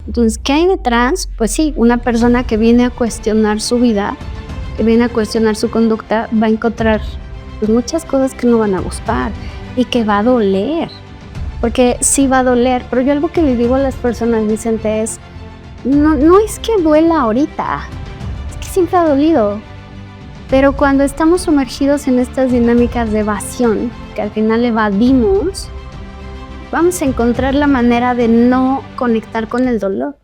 Entonces, ¿qué hay detrás? Pues sí, una persona que viene a cuestionar su vida, que viene a cuestionar su conducta, va a encontrar pues, muchas cosas que no van a gustar y que va a doler. Porque sí va a doler, pero yo algo que le digo a las personas, Vicente, es, no es que duela ahorita, es que siempre ha dolido. Pero cuando estamos sumergidos en estas dinámicas de evasión, que al final evadimos, vamos a encontrar la manera de no conectar con el dolor.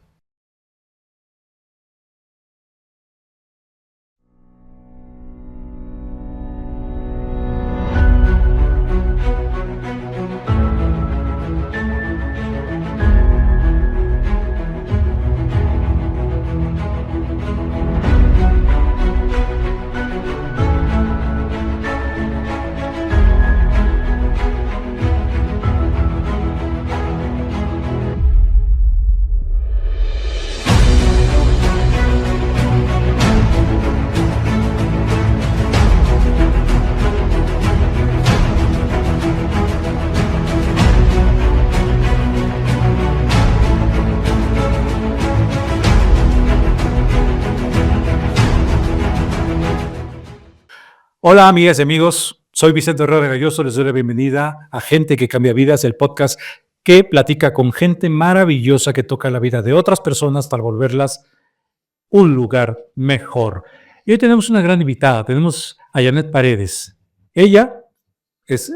Hola amigas y amigos, soy Vicente Herrera Galloso, les doy la bienvenida a Gente que Cambia Vidas, el podcast que platica con gente maravillosa que toca la vida de otras personas para volverlas un lugar mejor. Y hoy tenemos una gran invitada, tenemos a Janet Paredes. Ella es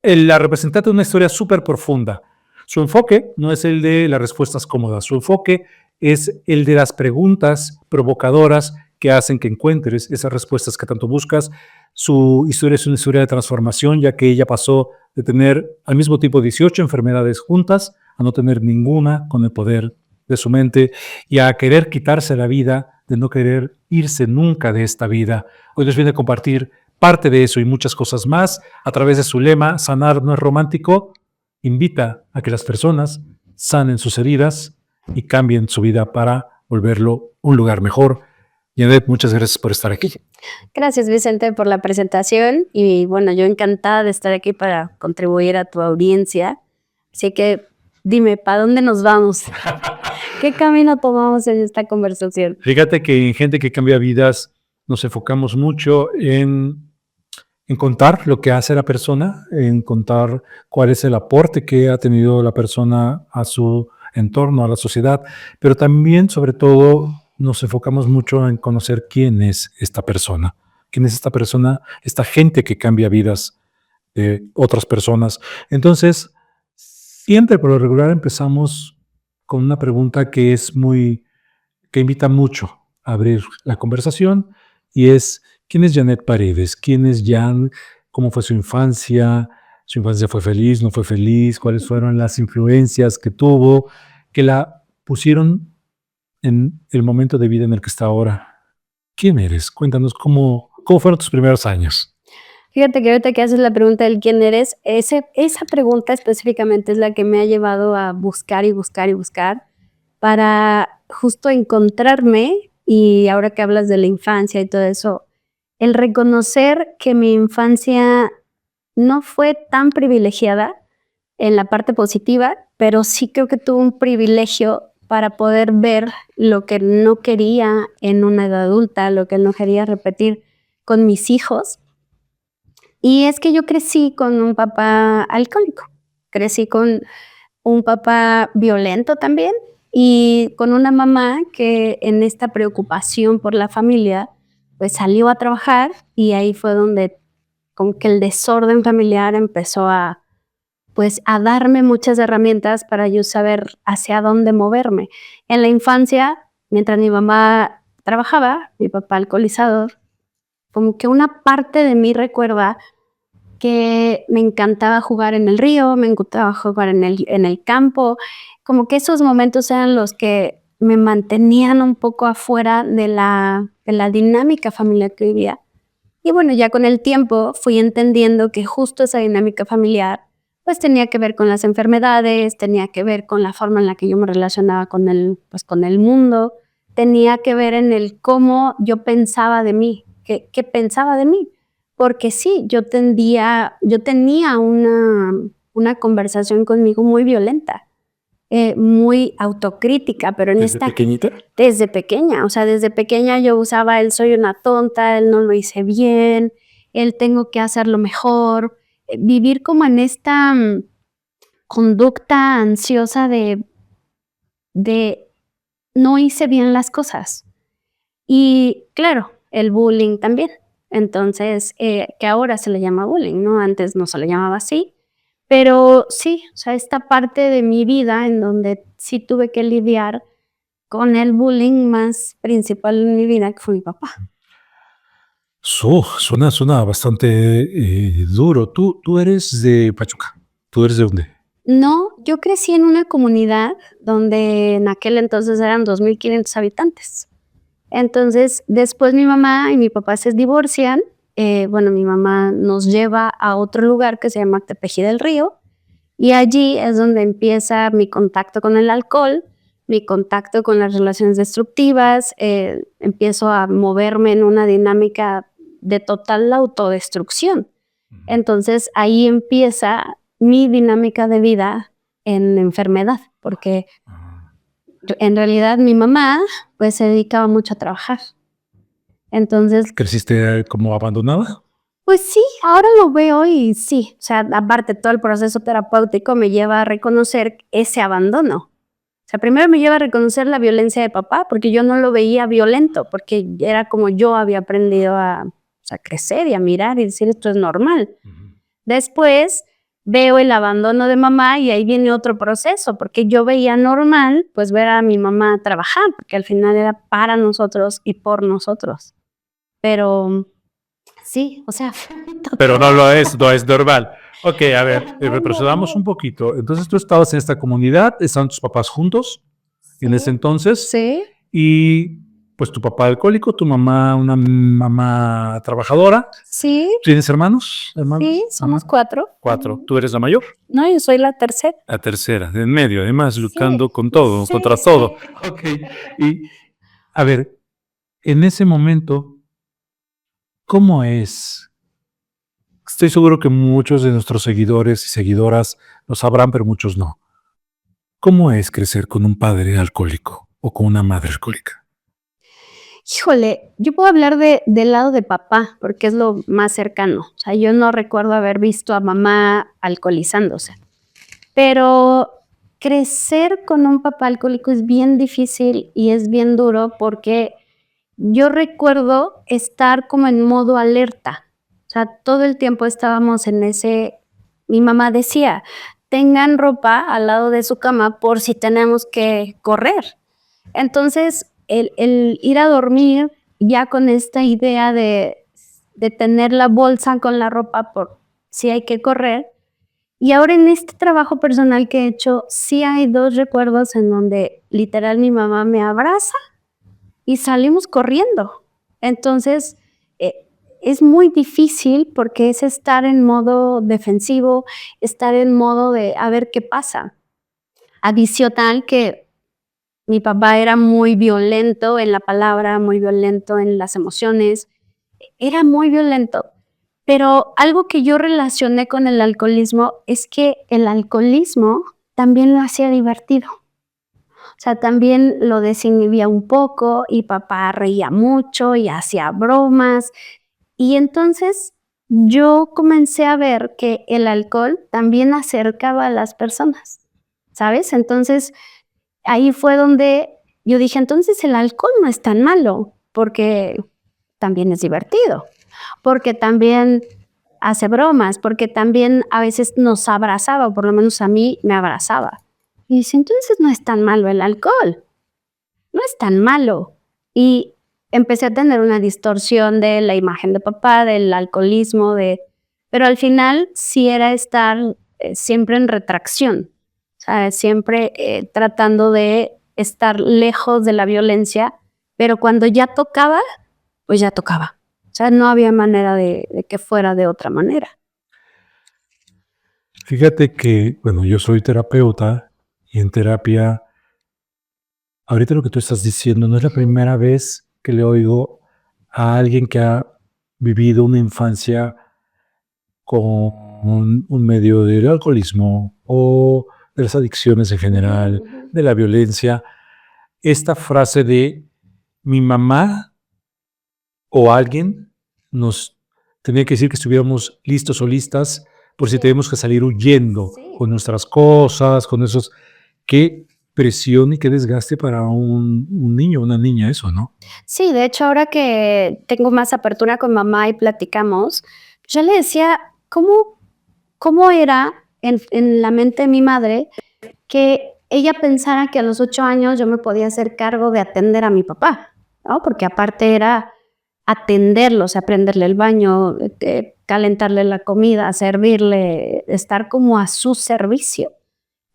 la representante de una historia súper profunda. Su enfoque no es el de las respuestas cómodas, su enfoque es el de las preguntas provocadoras que hacen que encuentres esas respuestas que tanto buscas. Su historia es una historia de transformación, ya que ella pasó de tener al mismo tiempo 18 enfermedades juntas a no tener ninguna con el poder de su mente y a querer quitarse la vida, de no querer irse nunca de esta vida. Hoy les viene a compartir parte de eso y muchas cosas más a través de su lema, sanar no es romántico, invita a que las personas sanen sus heridas y cambien su vida para volverlo un lugar mejor. Janet, muchas gracias por estar aquí. Gracias, Vicente, por la presentación y bueno, yo encantada de estar aquí para contribuir a tu audiencia. Así que dime, ¿para dónde nos vamos? ¿Qué camino tomamos en esta conversación? Fíjate que en Gente que Cambia Vidas nos enfocamos mucho en contar lo que hace la persona, en contar cuál es el aporte que ha tenido la persona a su entorno, a la sociedad, pero también, sobre todo, nos enfocamos mucho en conocer quién es esta persona, esta gente que cambia vidas de otras personas. Entonces, siempre por lo regular empezamos con una pregunta que invita mucho a abrir la conversación y es, ¿quién es Janet Paredes? ¿Quién es Jan? ¿Cómo fue su infancia? ¿Su infancia fue feliz? ¿No fue feliz? ¿Cuáles fueron las influencias que tuvo que la pusieron en el momento de vida en el que está ahora? ¿Quién eres? Cuéntanos cómo fueron tus primeros años. Fíjate que ahorita que haces la pregunta del quién eres, esa pregunta específicamente es la que me ha llevado a buscar y buscar y buscar para justo encontrarme, y ahora que hablas de la infancia y todo eso, el reconocer que mi infancia no fue tan privilegiada en la parte positiva, pero sí creo que tuve un privilegio para poder ver lo que no quería en una edad adulta, lo que no quería repetir con mis hijos. Y es que yo crecí con un papá alcohólico, crecí con un papá violento también y con una mamá que en esta preocupación por la familia, pues salió a trabajar y ahí fue donde como que el desorden familiar empezó pues a darme muchas herramientas para yo saber hacia dónde moverme. En la infancia, mientras mi mamá trabajaba, mi papá alcoholizador, como que una parte de mí recuerda que me encantaba jugar en el río, me encantaba jugar en el campo, como que esos momentos eran los que me mantenían un poco afuera de la dinámica familiar que vivía. Y bueno, ya con el tiempo fui entendiendo que justo esa dinámica familiar pues tenía que ver con las enfermedades, tenía que ver con la forma en la que yo me relacionaba pues, con el mundo, tenía que ver en el cómo yo pensaba de mí, qué pensaba de mí. Porque sí, yo tenía una conversación conmigo muy violenta. muy autocrítica, pero en ¿Desde esta... pequeñita? Desde pequeña, o sea, desde pequeña yo usaba el soy una tonta, el no lo hice bien, el tengo que hacerlo mejor, vivir como en esta conducta ansiosa de no hice bien las cosas. Y claro, el bullying también. Entonces, que ahora se le llama bullying, ¿no? Antes no se le llamaba así. Pero sí, o sea, esta parte de mi vida en donde sí tuve que lidiar con el bullying más principal en mi vida, que fue mi papá. Suena bastante duro. Tú eres de Pachuca. ¿Tú eres de dónde? No, yo crecí en una comunidad donde en aquel entonces eran 2,500 habitantes. Entonces, después mi mamá y mi papá se divorcian. Bueno, mi mamá nos lleva a otro lugar que se llama Tepeji del Río, y allí es donde empieza mi contacto con el alcohol, mi contacto con las relaciones destructivas, empiezo a moverme en una dinámica de total autodestrucción. Entonces, ahí empieza mi dinámica de vida en enfermedad, porque en realidad mi mamá, pues, se dedicaba mucho a trabajar. Entonces, ¿Creciste como abandonada? pues sí, ahora lo veo y sí, o sea, aparte todo el proceso terapéutico me lleva a reconocer ese abandono. O sea, primero me lleva a reconocer la violencia de papá, porque yo no lo veía violento, porque era como yo había aprendido a, o sea, crecer y a mirar y decir esto es normal. Después veo el abandono de mamá y ahí viene otro proceso, porque yo veía normal pues ver a mi mamá trabajar, porque al final era para nosotros y por nosotros. Pero sí, o sea, Pero no lo es, no es normal. Ok, a ver, retrocedamos un poquito. Entonces tú estabas en esta comunidad, estaban tus papás juntos en ese entonces sí, y pues tu papá alcohólico, tu mamá una mamá trabajadora. sí, ¿Tienes hermanos? sí, somos 4. 4. ¿Tú eres la mayor? No, yo soy la tercera. La tercera, de en medio, además, luchando Sí, con todo, sí, contra sí. todo. Ok. Y, a ver, en ese momento, ¿cómo es? Estoy seguro que muchos de nuestros seguidores y seguidoras lo sabrán, pero muchos no. ¿Cómo es crecer con un padre alcohólico o con una madre alcohólica? Híjole, yo puedo hablar del lado de papá, porque es lo más cercano. O sea, yo no recuerdo haber visto a mamá alcoholizándose. Pero crecer con un papá alcohólico es bien difícil y es bien duro porque yo recuerdo estar como en modo alerta. O sea, todo el tiempo estábamos en ese... Mi mamá decía, tengan ropa al lado de su cama por si tenemos que correr. Entonces, el ir a dormir ya con esta idea de tener la bolsa con la ropa por si hay que correr. Y ahora en este trabajo personal que he hecho, sí hay 2 recuerdos en donde literal mi mamá me abraza y salimos corriendo. Entonces, es muy difícil porque es estar en modo defensivo, estar en modo de a ver qué pasa. Adicional que mi papá era muy violento en la palabra, muy violento en las emociones, era muy violento. Pero algo que yo relacioné con el alcoholismo es que el alcoholismo también lo hacía divertido. O sea, también lo desinhibía un poco y papá reía mucho y hacía bromas. Y entonces yo comencé a ver que el alcohol también acercaba a las personas, ¿sabes? Entonces ahí fue donde yo dije, entonces el alcohol no es tan malo, porque también es divertido, porque también hace bromas, porque también a veces nos abrazaba, o por lo menos a mí me abrazaba. Y dice, entonces no es tan malo el alcohol, no es tan malo. Y empecé a tener una distorsión de la imagen de papá, del alcoholismo, pero al final sí era estar siempre en retracción, o sea, siempre tratando de estar lejos de la violencia, pero cuando ya tocaba, pues ya tocaba. O sea, no había manera de que fuera de otra manera. Fíjate que, bueno, yo soy terapeuta y en terapia, ahorita lo que tú estás diciendo no es la primera vez que le oigo a alguien que ha vivido una infancia con un medio de alcoholismo o de las adicciones en general, de la violencia, esta frase de mi mamá o alguien nos tenía que decir que estuviéramos listos o listas por si Sí. tenemos que salir huyendo Sí. con nuestras cosas, con esos... Qué presión y qué desgaste para un niño, una niña eso, ¿no? Sí, de hecho, ahora que tengo más apertura con mamá y platicamos, yo le decía, ¿cómo era en la mente de mi madre que ella pensara que a los 8 años yo me podía hacer cargo de atender a mi papá, ¿no? Porque aparte era atenderlo, o sea, prenderle el baño, calentarle la comida, servirle, estar como a su servicio.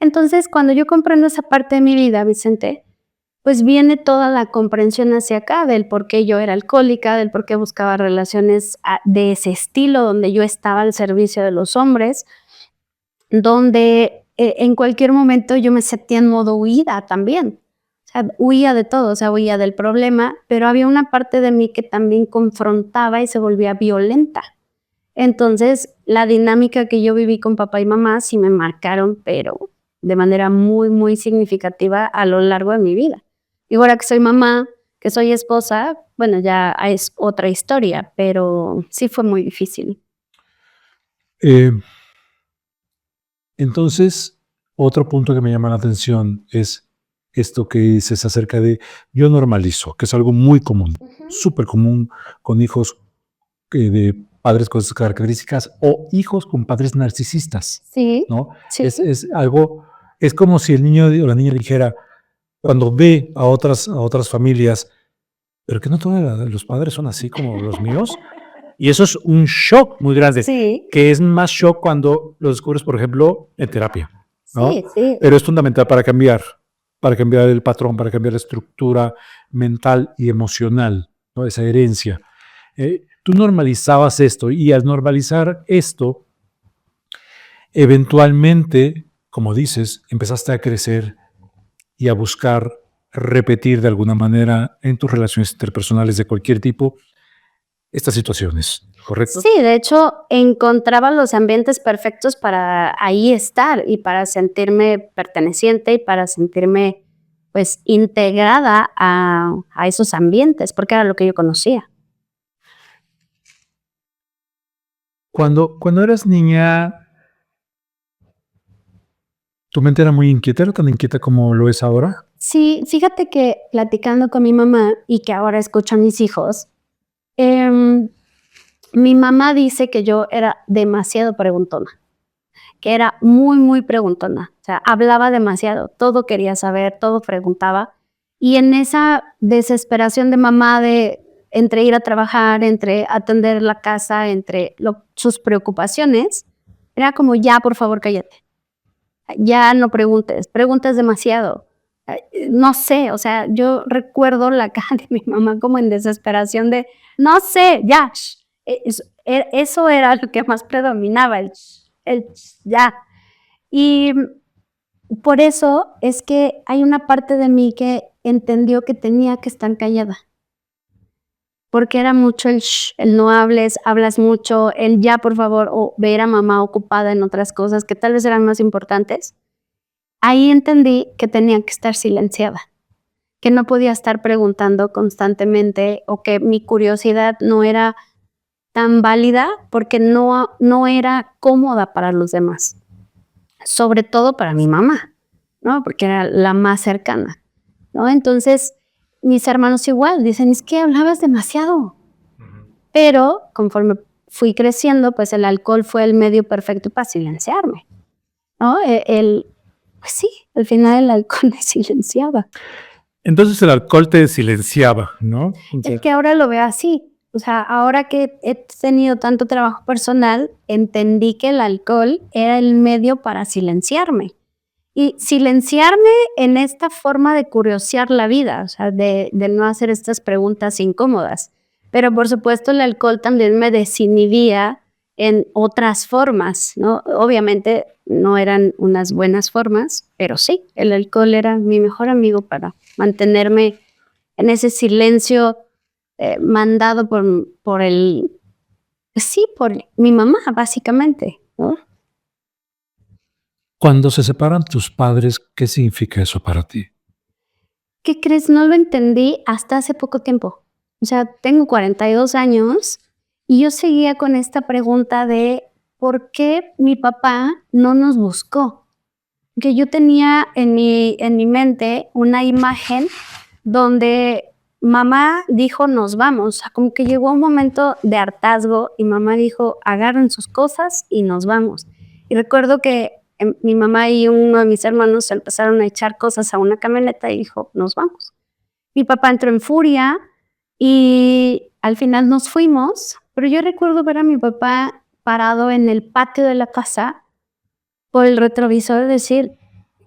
Entonces, cuando yo comprendo esa parte de mi vida, Vicente, pues viene toda la comprensión hacia acá del por qué yo era alcohólica, del por qué buscaba relaciones de ese estilo, donde yo estaba al servicio de los hombres, donde en cualquier momento yo me sentía en modo huida también. O sea, huía de todo, o sea, huía del problema, pero había una parte de mí que también confrontaba y se volvía violenta. Entonces, la dinámica que yo viví con papá y mamá sí me marcaron, pero de manera muy, muy significativa a lo largo de mi vida. Y ahora que soy mamá, que soy esposa, bueno, ya es otra historia, pero sí fue muy difícil. Eh, entonces, otro punto que me llama la atención es esto que dices acerca de yo normalizo, que es algo muy común, súper común con hijos de padres con esas características o hijos con padres narcisistas, Sí, ¿no? sí, Es algo, es como si el niño o la niña dijera, cuando ve a otras familias, pero que no todos los padres son así como los míos. Y eso es un shock muy grande, sí, que es más shock cuando lo descubres, por ejemplo, en terapia, ¿no? sí, sí. Pero es fundamental para cambiar el patrón, para cambiar la estructura mental y emocional, ¿no? Esa herencia. Tú normalizabas esto y al normalizar esto, eventualmente, como dices, empezaste a crecer y a buscar repetir de alguna manera en tus relaciones interpersonales de cualquier tipo estas situaciones, ¿correcto? Sí, de hecho, encontraba los ambientes perfectos para ahí estar y para sentirme perteneciente y para sentirme, pues, integrada a esos ambientes, porque era lo que yo conocía. Cuando eras niña, ¿tu mente era muy inquieta? ¿Era tan inquieta como lo es ahora? Sí, fíjate que platicando con mi mamá y que ahora escucho a mis hijos, em, mi mamá dice que yo era demasiado preguntona, que era muy, muy preguntona. O sea, hablaba demasiado, todo quería saber, todo preguntaba. Y en esa desesperación de mamá de entre ir a trabajar, entre atender la casa, entre sus preocupaciones, era como, ya, por favor, cállate. Ya no preguntes, preguntas demasiado. No sé, o sea, yo recuerdo la cara de mi mamá como en desesperación de, no sé, ya. Eso era lo que más predominaba, ya. Y por eso es que hay una parte de mí que entendió que tenía que estar callada, porque era mucho el no hables, hablas mucho, el ya por favor, o ver a mamá ocupada en otras cosas que tal vez eran más importantes. Ahí entendí que tenía que estar silenciada, que no podía estar preguntando constantemente o que mi curiosidad no era tan válida porque no era cómoda para los demás, sobre todo para mi mamá, ¿no? Porque era la más cercana, ¿no? Entonces, mis hermanos igual dicen, es que hablabas demasiado, pero conforme fui creciendo, pues el alcohol fue el medio perfecto para silenciarme, ¿no? Pues sí, al final el alcohol me silenciaba. Entonces el alcohol te silenciaba, ¿no? Es que ahora lo veo así. O sea, ahora que he tenido tanto trabajo personal, entendí que el alcohol era el medio para silenciarme. Y silenciarme en esta forma de curiosear la vida, o sea, de no hacer estas preguntas incómodas. Pero por supuesto el alcohol también me desinhibía en otras formas, ¿no? Obviamente no eran unas buenas formas, pero sí, el alcohol era mi mejor amigo para mantenerme en ese silencio mandado por el, sí, por mi mamá, básicamente, ¿no? Cuando se separan tus padres, ¿qué significa eso para ti? ¿Qué crees? No lo entendí hasta hace poco tiempo. O sea, tengo 42 años y yo seguía con esta pregunta de ¿por qué mi papá no nos buscó? Que yo tenía en mi mente una imagen donde mamá dijo nos vamos, o sea, como que llegó un momento de hartazgo y mamá dijo agarren sus cosas y nos vamos. Y recuerdo que mi mamá y uno de mis hermanos empezaron a echar cosas a una camioneta y dijo nos vamos. Mi papá entró en furia y al final nos fuimos, pero yo recuerdo ver a mi papá parado en el patio de la casa por el retrovisor y decir,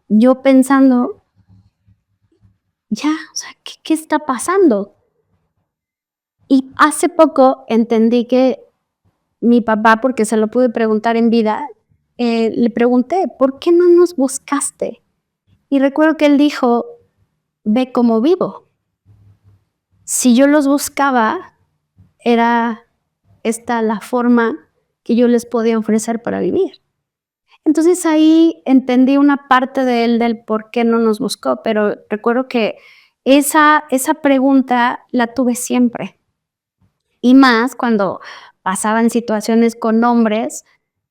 yo pensando, ya, o sea, ¿qué está pasando? Y hace poco entendí que mi papá, porque se lo pude preguntar en vida, le pregunté, ¿por qué no nos buscaste? Y recuerdo que él dijo, ve cómo vivo. Si yo los buscaba, era esta la forma que yo les podía ofrecer para vivir. Entonces ahí entendí una parte de él del por qué no nos buscó, pero recuerdo que esa pregunta la tuve siempre. Y más cuando pasaban situaciones con hombres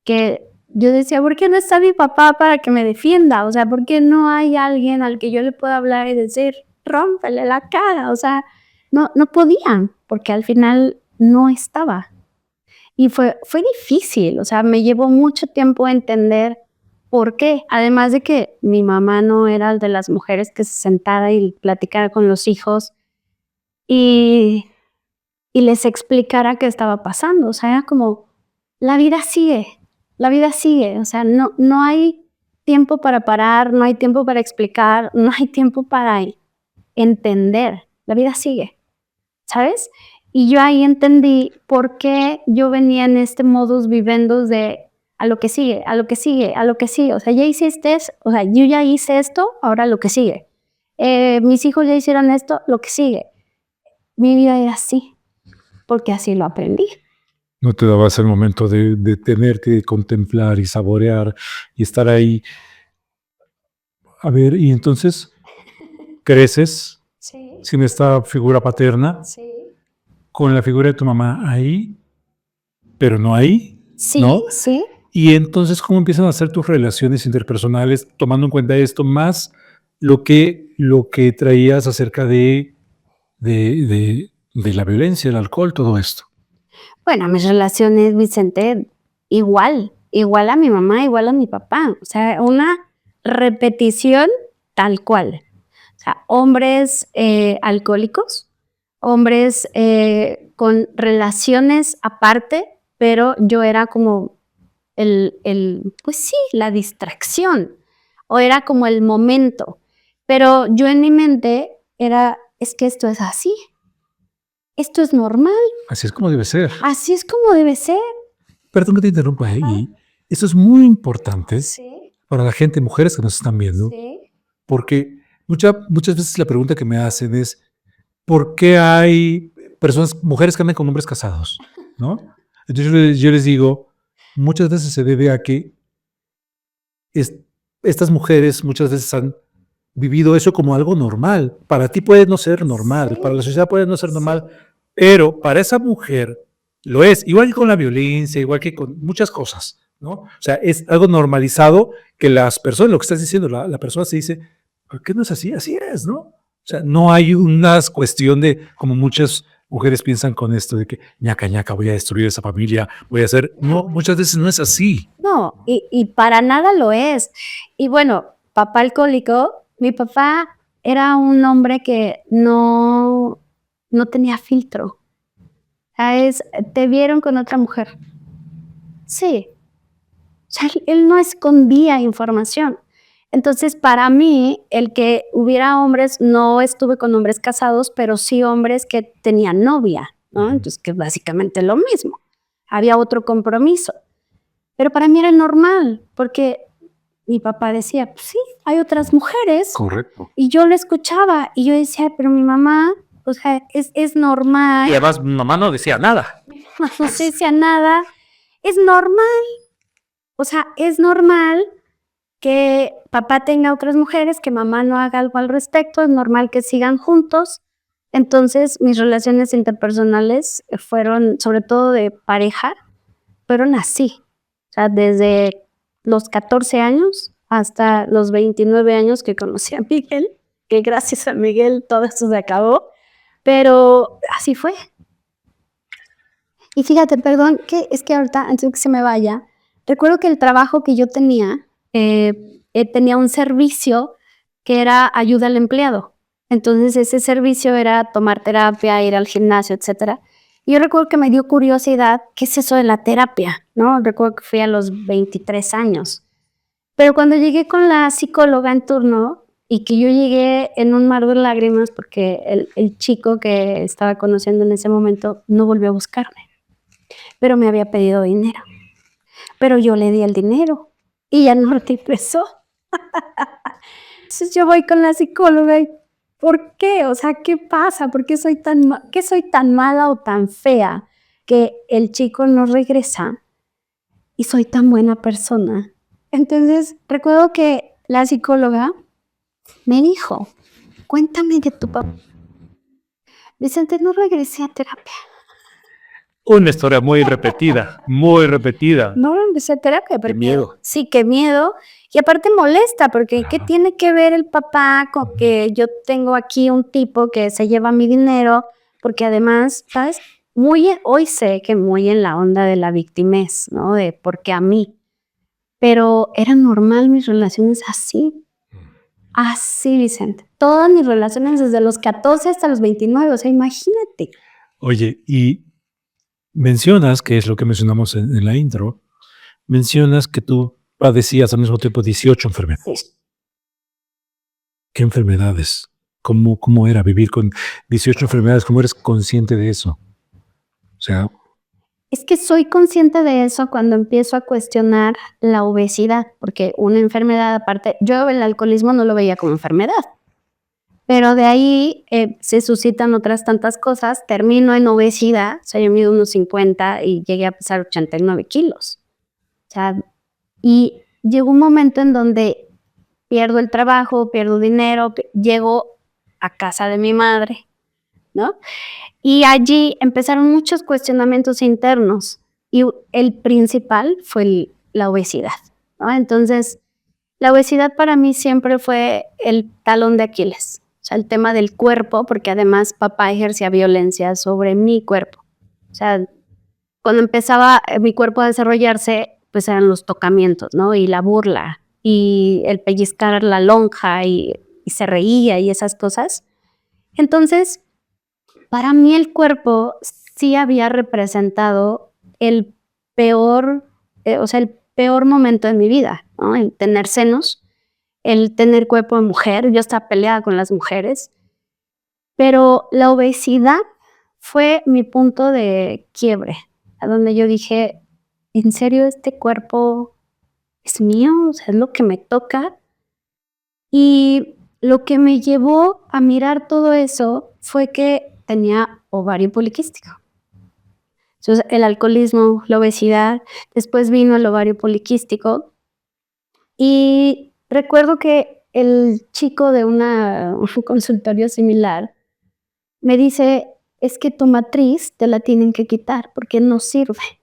que yo decía, ¿por qué no está mi papá para que me defienda? O sea, ¿por qué no hay alguien al que yo le pueda hablar y decir, rómpele la cara? O sea, no podían, porque al final no estaba. Y fue difícil, o sea, me llevó mucho tiempo entender por qué. Además de que mi mamá no era de las mujeres que se sentara y platicara con los hijos y les explicara qué estaba pasando. O sea, era como, la vida sigue. O sea, no hay tiempo para parar, no hay tiempo para explicar, no hay tiempo para entender. La vida sigue, ¿sabes? Y yo ahí entendí por qué yo venía en este modus vivendi de a lo que sigue, a lo que sigue, a lo que sigue. O sea, ya hiciste eso, o sea, yo ya hice esto, ahora lo que sigue. Mis hijos ya hicieron esto, lo que sigue. Mi vida era así, porque así lo aprendí. ¿No te dabas el momento de detenerte, de contemplar y saborear y estar ahí? A ver, y entonces creces Sí, sin esta figura paterna, sí. con la figura de tu mamá ahí, pero no ahí, ¿no? Sí. Y entonces, ¿cómo empiezan a ser tus relaciones interpersonales, tomando en cuenta esto, más lo que traías acerca de la violencia, el alcohol, todo esto? Bueno, mis relaciones, Vicente, igual a mi mamá, igual a mi papá. O sea, una repetición tal cual. O sea, hombres alcohólicos, hombres con relaciones aparte, pero yo era como pues sí, la distracción, o era como el momento. Pero yo en mi mente era, es que esto es así, esto es normal, Así es como debe ser. así es como debe ser. Perdón que te interrumpa ahí. Esto es muy importante Sí, para la gente, mujeres que nos están viendo, sí. porque muchas veces la pregunta que me hacen es, ¿por qué hay mujeres que andan con hombres casados? ¿No? Entonces yo les digo, muchas veces se debe a que es- estas mujeres muchas veces han vivido eso como algo normal. Para ti puede no ser normal, para la sociedad puede no ser normal, pero para esa mujer lo es, igual que con la violencia, igual que con muchas cosas, ¿no? O sea, es algo normalizado que las personas, lo que estás diciendo, la persona se dice, ¿por qué no es así? Así es, ¿no? O sea, no hay una cuestión de, como muchas mujeres piensan con esto, de que ñaca, ñaca, voy a destruir esa familia, voy a hacer, no, muchas veces no es así. No, y para nada lo es. Y bueno, papá alcohólico, mi papá era un hombre que no tenía filtro. Te vieron con otra mujer. Sí. O sea, él no escondía información. Entonces, para mí, el que hubiera hombres, no estuve con hombres casados, pero sí hombres que tenían novia, ¿no? Entonces, que es básicamente lo mismo. Había otro compromiso. Pero para mí era normal, porque mi papá decía, pues sí, hay otras mujeres. Correcto. Y yo lo escuchaba y yo decía, pero mi mamá, o sea, es normal. Y además mi mamá no decía nada. No se decía nada. Es normal. O sea, es normal que papá tenga otras mujeres, que mamá no haga algo al respecto, es normal que sigan juntos. Entonces, mis relaciones interpersonales fueron, sobre todo de pareja, fueron así. O sea, desde los 14 años hasta los 29 años que conocí a Miguel, que gracias a Miguel todo eso se acabó, pero así fue. Y fíjate, perdón, que es que ahorita, antes de que se me vaya, recuerdo que el trabajo que yo tenía, tenía un servicio que era ayuda al empleado. Entonces ese servicio era tomar terapia, ir al gimnasio, etcétera. Y yo recuerdo que me dio curiosidad, ¿qué es eso de la terapia? ¿No? Recuerdo que fui a los 23 años. Pero cuando llegué con la psicóloga en turno y que yo llegué en un mar de lágrimas porque el chico que estaba conociendo en ese momento no volvió a buscarme, pero me había pedido dinero. Pero yo le di el dinero y ya no regresó. Entonces yo voy con la psicóloga y ¿por qué? O sea, ¿qué pasa? ¿Por qué soy tan mala o tan fea que el chico no regresa y soy tan buena persona? Entonces recuerdo que la psicóloga me dijo, cuéntame de tu papá. Vicente, no regresé a terapia. Una historia muy repetida, muy repetida. No regresé a terapia. Qué miedo. Sí, qué miedo. Y aparte molesta, porque ¿qué tiene que ver el papá con que yo tengo aquí un tipo que se lleva mi dinero? Porque además, ¿sabes? Hoy sé que muy en la onda de la victimez, ¿no? De porque a mí. Pero era normal mis relaciones así. Así, Vicente. Todas mis relaciones desde los 14 hasta los 29, o sea, imagínate. Oye, y mencionas, que es lo que mencionamos en la intro, mencionas que tú padecías al mismo tiempo 18 enfermedades. Sí. ¿Qué enfermedades? ¿Cómo era vivir con 18 enfermedades? ¿Cómo eres consciente de eso? O sea, Es que soy consciente de eso cuando empiezo a cuestionar la obesidad, porque una enfermedad aparte, yo el alcoholismo no lo veía como enfermedad, pero de ahí se suscitan otras tantas cosas, termino en obesidad, o sea, yo mido unos 50 y llegué a pesar 89 kilos. O sea, y llegó un momento en donde pierdo el trabajo, pierdo dinero, llego a casa de mi madre, ¿no? Y allí empezaron muchos cuestionamientos internos y el principal fue la obesidad, ¿no? Entonces, la obesidad para mí siempre fue el talón de Aquiles, o sea, el tema del cuerpo, porque además papá ejercía violencia sobre mi cuerpo. O sea, cuando empezaba mi cuerpo a desarrollarse, pues eran los tocamientos, ¿no? Y la burla y el pellizcar la lonja y se reía y esas cosas. Entonces, para mí el cuerpo sí había representado el peor, o sea, el peor momento de mi vida, ¿no? El tener senos, el tener cuerpo de mujer. Yo estaba peleada con las mujeres, pero la obesidad fue mi punto de quiebre, a donde yo dije, ¿en serio este cuerpo es mío? O sea, es lo que me toca. Y lo que me llevó a mirar todo eso fue que tenía ovario poliquístico. Entonces, el alcoholismo, la obesidad, después vino el ovario poliquístico. Y recuerdo que el chico de un consultorio similar me dice, es que tu matriz te la tienen que quitar porque no sirve.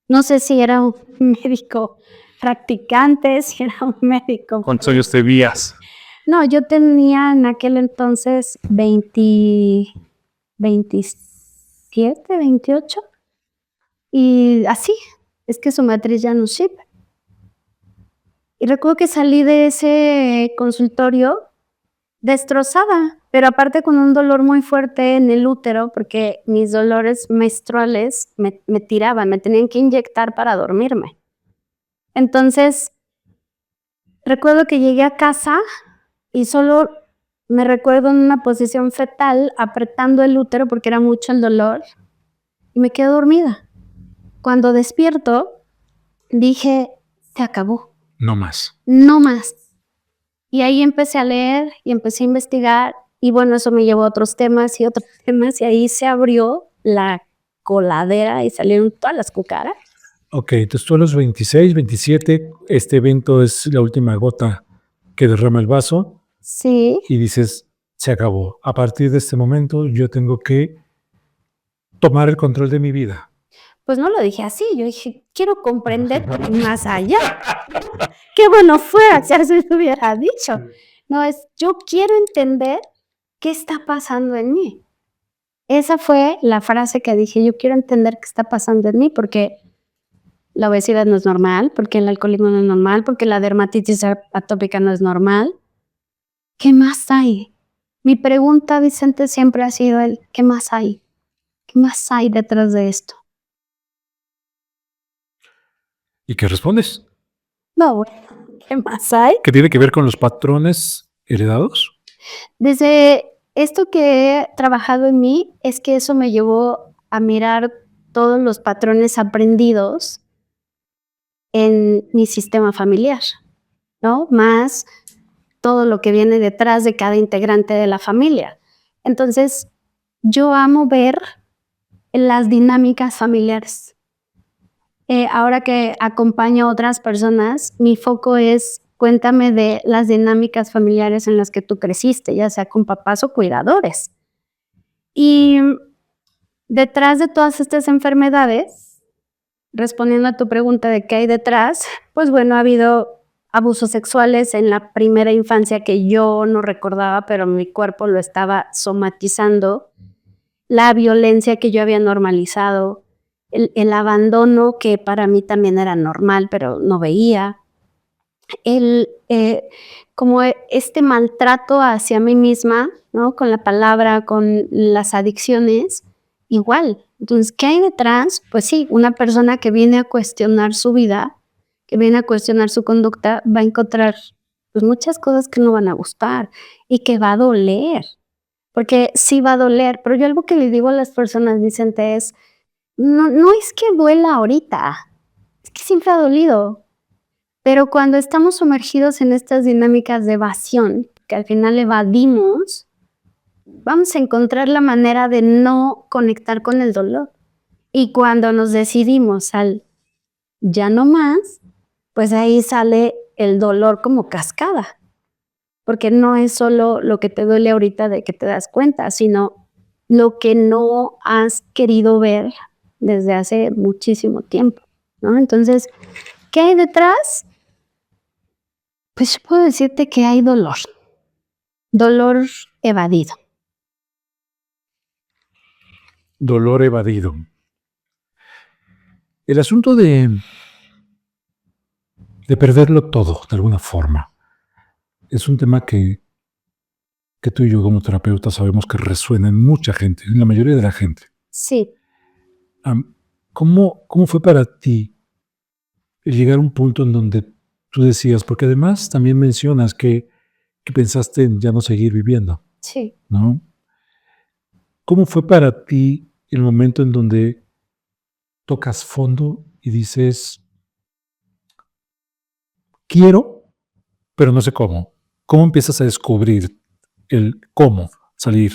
No sé si era un médico practicante, si era un médico. ¿cuántos años tenías? No, yo tenía en aquel entonces 27, 28. Y así, es que su matriz ya no sirve. Y recuerdo que salí de ese consultorio destrozada, pero aparte con un dolor muy fuerte en el útero, porque mis dolores menstruales me tiraban, me tenían que inyectar para dormirme. Entonces, recuerdo que llegué a casa y solo me recuerdo en una posición fetal, apretando el útero porque era mucho el dolor, y me quedé dormida. Cuando despierto, dije, se acabó. No más. No más. Y ahí empecé a leer y empecé a investigar, y bueno, eso me llevó a otros temas, y ahí se abrió la coladera y salieron todas las cucaras. Ok, entonces tú a los 26, 27, este evento es la última gota que derrama el vaso Sí, y dices, se acabó. A partir de este momento yo tengo que tomar el control de mi vida. pues no lo dije así, yo dije, quiero comprender más allá. Qué bueno fuera si así lo hubiera dicho. No, es yo quiero entender qué está pasando en mí. Esa fue la frase que dije, yo quiero entender qué está pasando en mí, porque la obesidad no es normal, porque el alcoholismo no es normal, porque la dermatitis atópica no es normal. ¿Qué más hay? Mi pregunta, Vicente, siempre ha sido el ¿qué más hay? ¿Qué más hay detrás de esto? ¿Y qué respondes? No, bueno, ¿qué más hay? ¿Qué tiene que ver con los patrones heredados? Desde esto que he trabajado en mí, es que eso me llevó a mirar todos los patrones aprendidos en mi sistema familiar, ¿no? Más todo lo que viene detrás de cada integrante de la familia. Entonces, yo amo ver las dinámicas familiares. Ahora que acompaño a otras personas, mi foco es cuéntame de las dinámicas familiares en las que tú creciste, ya sea con papás o cuidadores. Y detrás de todas estas enfermedades, respondiendo a tu pregunta de qué hay detrás, pues bueno, ha habido abusos sexuales en la primera infancia que yo no recordaba, pero mi cuerpo lo estaba somatizando, la violencia que yo había normalizado, el abandono que para mí también era normal, pero no veía, el, como este maltrato hacia mí misma, ¿no? Con la palabra, con las adicciones, igual. Entonces, ¿qué hay detrás? Pues sí, una persona que viene a cuestionar su vida, que viene a cuestionar su conducta, va a encontrar pues, muchas cosas que no van a gustar y que va a doler, porque sí va a doler. Pero yo algo que le digo a las personas, Vicente, es, no es que duela ahorita, es que siempre ha dolido. Pero cuando estamos sumergidos en estas dinámicas de evasión, que al final evadimos, vamos a encontrar la manera de no conectar con el dolor. Y cuando nos decidimos al ya no más, pues ahí sale el dolor como cascada, porque no es solo lo que te duele ahorita de que te das cuenta, sino lo que no has querido ver desde hace muchísimo tiempo, ¿no? Entonces, ¿qué hay detrás? Pues yo puedo decirte que hay dolor evadido. Dolor evadido. El asunto de perderlo todo, de alguna forma, es un tema que tú y yo como terapeutas sabemos que resuena en mucha gente, en la mayoría de la gente. Sí, Am, ¿Cómo fue para ti el llegar a un punto en donde tú decías, porque además también mencionas que pensaste en ya no seguir viviendo, sí. ¿no? ¿Cómo fue para ti el momento en donde tocas fondo y dices, quiero, pero no sé cómo? ¿Cómo empiezas a descubrir el cómo salir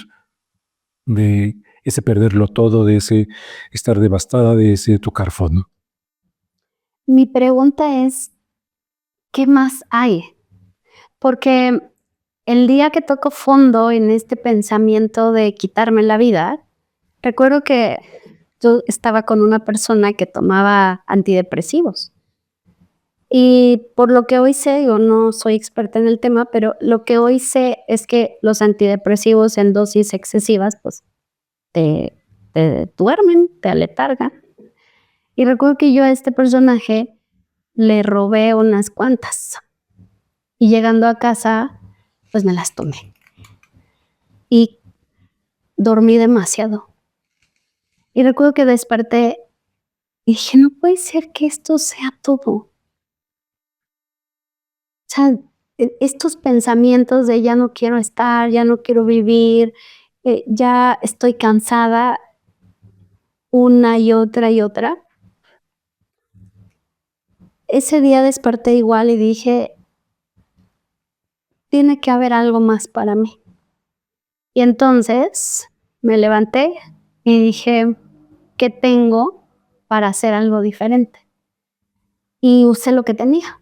de ese perderlo todo, de ese estar devastada, de ese tocar fondo? Mi pregunta es, ¿qué más hay? Porque el día que toco fondo en este pensamiento de quitarme la vida, recuerdo que yo estaba con una persona que tomaba antidepresivos. Y por lo que hoy sé, yo no soy experta en el tema, pero lo que hoy sé es que los antidepresivos en dosis excesivas, pues te, te duermen, te aletargan. Y recuerdo que yo a este personaje le robé unas cuantas y llegando a casa, pues me las tomé y dormí demasiado. Y recuerdo que desperté y dije, no puede ser que esto sea todo. O sea, estos pensamientos de ya no quiero estar, ya no quiero vivir, ya estoy cansada una y otra y otra. Ese día desperté igual y dije, tiene que haber algo más para mí. Y entonces me levanté y dije, ¿qué tengo para hacer algo diferente? y usé lo que tenía,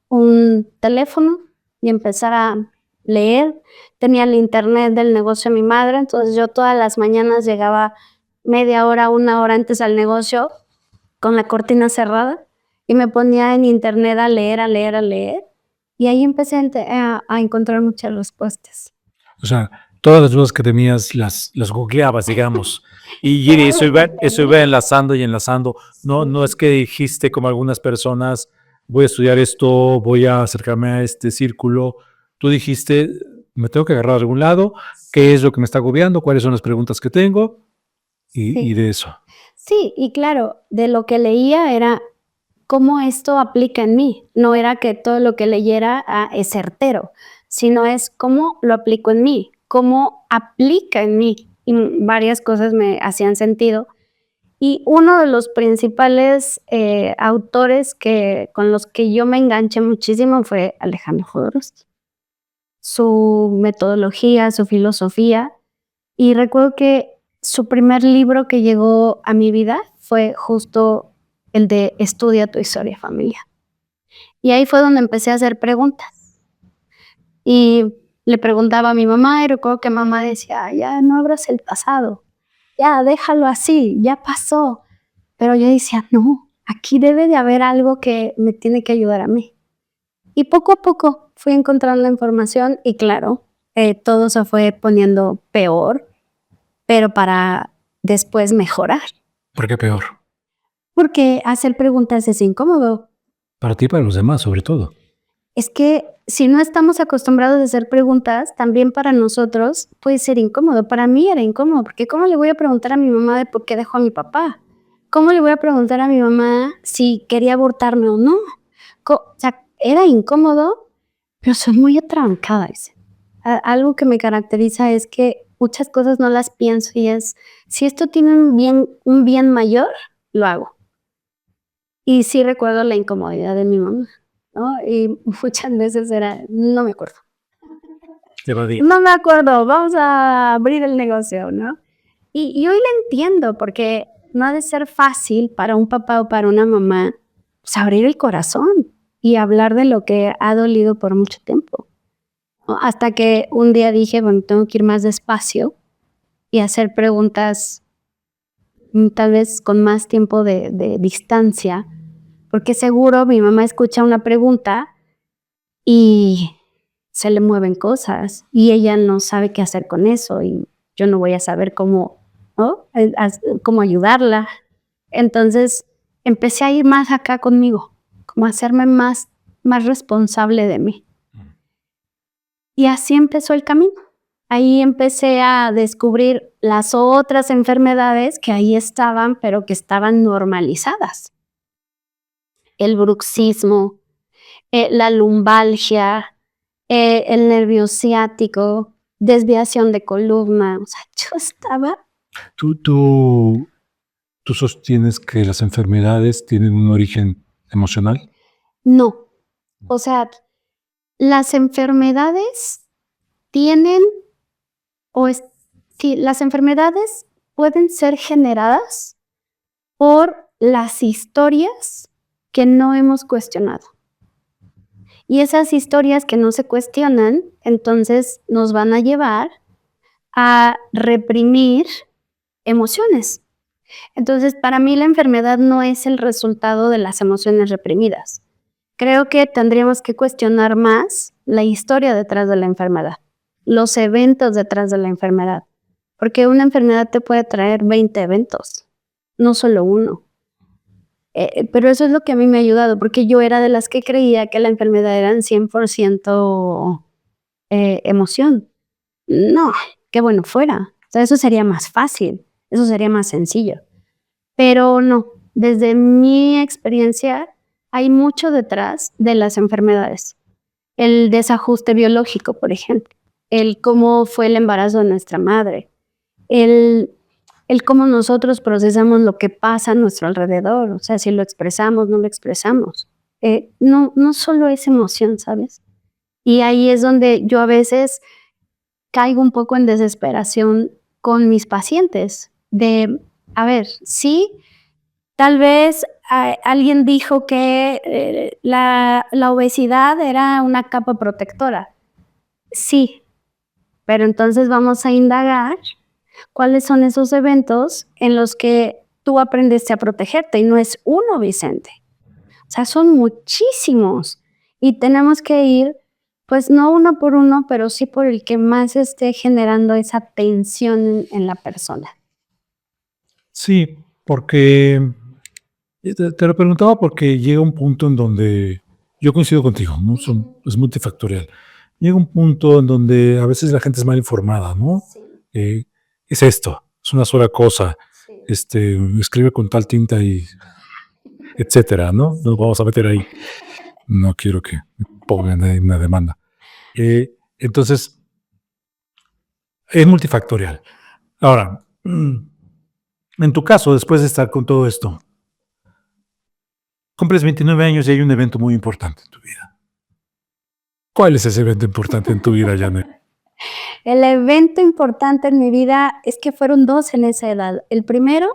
un teléfono y empezar a leer. Tenía el internet del negocio de mi madre, entonces yo todas las mañanas llegaba media hora, una hora antes al negocio con la cortina cerrada y me ponía en internet a leer, a leer, a leer. Y ahí empecé a encontrar muchas respuestas. O sea, todas las dudas que tenías las googleabas, digamos. Y eso iba enlazando y enlazando. No, no es que dijiste como algunas personas, voy a estudiar esto, voy a acercarme a este círculo. Tú dijiste, me tengo que agarrar a algún lado, qué es lo que me está agobiando, cuáles son las preguntas que tengo y Sí, de eso. sí, y claro, de lo que leía era cómo esto aplica en mí. No era que todo lo que leyera es certero, sino es cómo lo aplico en mí, cómo aplica en mí. Y varias cosas me hacían sentido. Y uno de los principales autores con los que yo me enganché muchísimo fue Alejandro Jodorowsky. Su metodología, su filosofía. Y recuerdo que su primer libro que llegó a mi vida fue justo el de Estudia tu historia familiar. Y ahí fue donde empecé a hacer preguntas. Y le preguntaba a mi mamá y recuerdo que mamá decía, ya no abras el pasado, ya déjalo así, ya pasó. Pero yo decía, no, aquí debe de haber algo que me tiene que ayudar a mí. Y poco a poco fui encontrando la información y claro, todo se fue poniendo peor, pero para después mejorar. ¿Por qué peor? Porque hacer preguntas es incómodo. Para ti y para los demás, sobre todo. Es que si no estamos acostumbrados a hacer preguntas, también para nosotros puede ser incómodo. Para mí era incómodo, porque ¿cómo le voy a preguntar a mi mamá de por qué dejó a mi papá? ¿Cómo le voy a preguntar a mi mamá si quería abortarme o no? O sea, era incómodo, pero soy muy atrabancada. Algo que me caracteriza es que muchas cosas no las pienso y es, si esto tiene un bien mayor, lo hago. Y sí recuerdo la incomodidad de mi mamá, ¿no? Y muchas veces era, no me acuerdo. No me acuerdo, vamos a abrir el negocio, ¿no? Y hoy la entiendo porque no ha de ser fácil para un papá o para una mamá pues, abrir el corazón y hablar de lo que ha dolido por mucho tiempo, ¿no? Hasta que un día dije, bueno, tengo que ir más despacio y hacer preguntas tal vez con más tiempo de distancia, porque seguro mi mamá escucha una pregunta y se le mueven cosas y ella no sabe qué hacer con eso y yo no voy a saber cómo, ¿no? Cómo ayudarla. Entonces empecé a ir más acá conmigo, como a hacerme más responsable de mí. Y así empezó el camino. Ahí empecé a descubrir las otras enfermedades que ahí estaban, pero que estaban normalizadas. El bruxismo, la lumbalgia, el nervio ciático, desviación de columna. O sea, yo estaba... ¿Tú sostienes que las enfermedades tienen un origen emocional? No. O sea, las enfermedades tienen, sí, las enfermedades pueden ser generadas por las historias que no hemos cuestionado. Y esas historias que no se cuestionan, entonces nos van a llevar a reprimir emociones. Entonces, para mí la enfermedad no es el resultado de las emociones reprimidas. Creo que tendríamos que cuestionar más la historia detrás de la enfermedad, los eventos detrás de la enfermedad, porque una enfermedad te puede traer 20 eventos, no solo uno. Pero eso es lo que a mí me ha ayudado, porque yo era de las que creía que la enfermedad era en 100% emoción. No, qué bueno fuera. O sea, eso sería más fácil, eso sería más sencillo. Pero no, desde mi experiencia hay mucho detrás de las enfermedades. El desajuste biológico, por ejemplo, el cómo fue el embarazo de nuestra madre, el cómo nosotros procesamos lo que pasa a nuestro alrededor, o sea, si lo expresamos, no lo expresamos. No solo es emoción, ¿sabes? Y ahí es donde yo a veces caigo un poco en desesperación con mis pacientes de, a ver, sí, Tal vez alguien dijo que la obesidad era una capa protectora. Sí, pero entonces vamos a indagar cuáles son esos eventos en los que tú aprendiste a protegerte, y no es uno, Vicente. O sea, son muchísimos y tenemos que ir, pues no uno por uno, pero sí por el que más esté generando esa tensión en la persona. Sí, porque te lo preguntaba porque llega un punto en donde yo coincido contigo, ¿no? Es multifactorial. Llega un punto en donde a veces la gente es mal informada, ¿no? Sí, Es esto, es una sola cosa. sí. Escribe con tal tinta y etcétera, ¿no? Nos vamos a meter ahí. No quiero que me pongan ahí una demanda. Entonces, es multifactorial. Ahora, en tu caso, después de estar con todo esto, cumples 29 años y hay un evento muy importante en tu vida. ¿Cuál es ese evento importante en tu vida, Janet? El evento importante en mi vida es que fueron dos en esa edad. El primero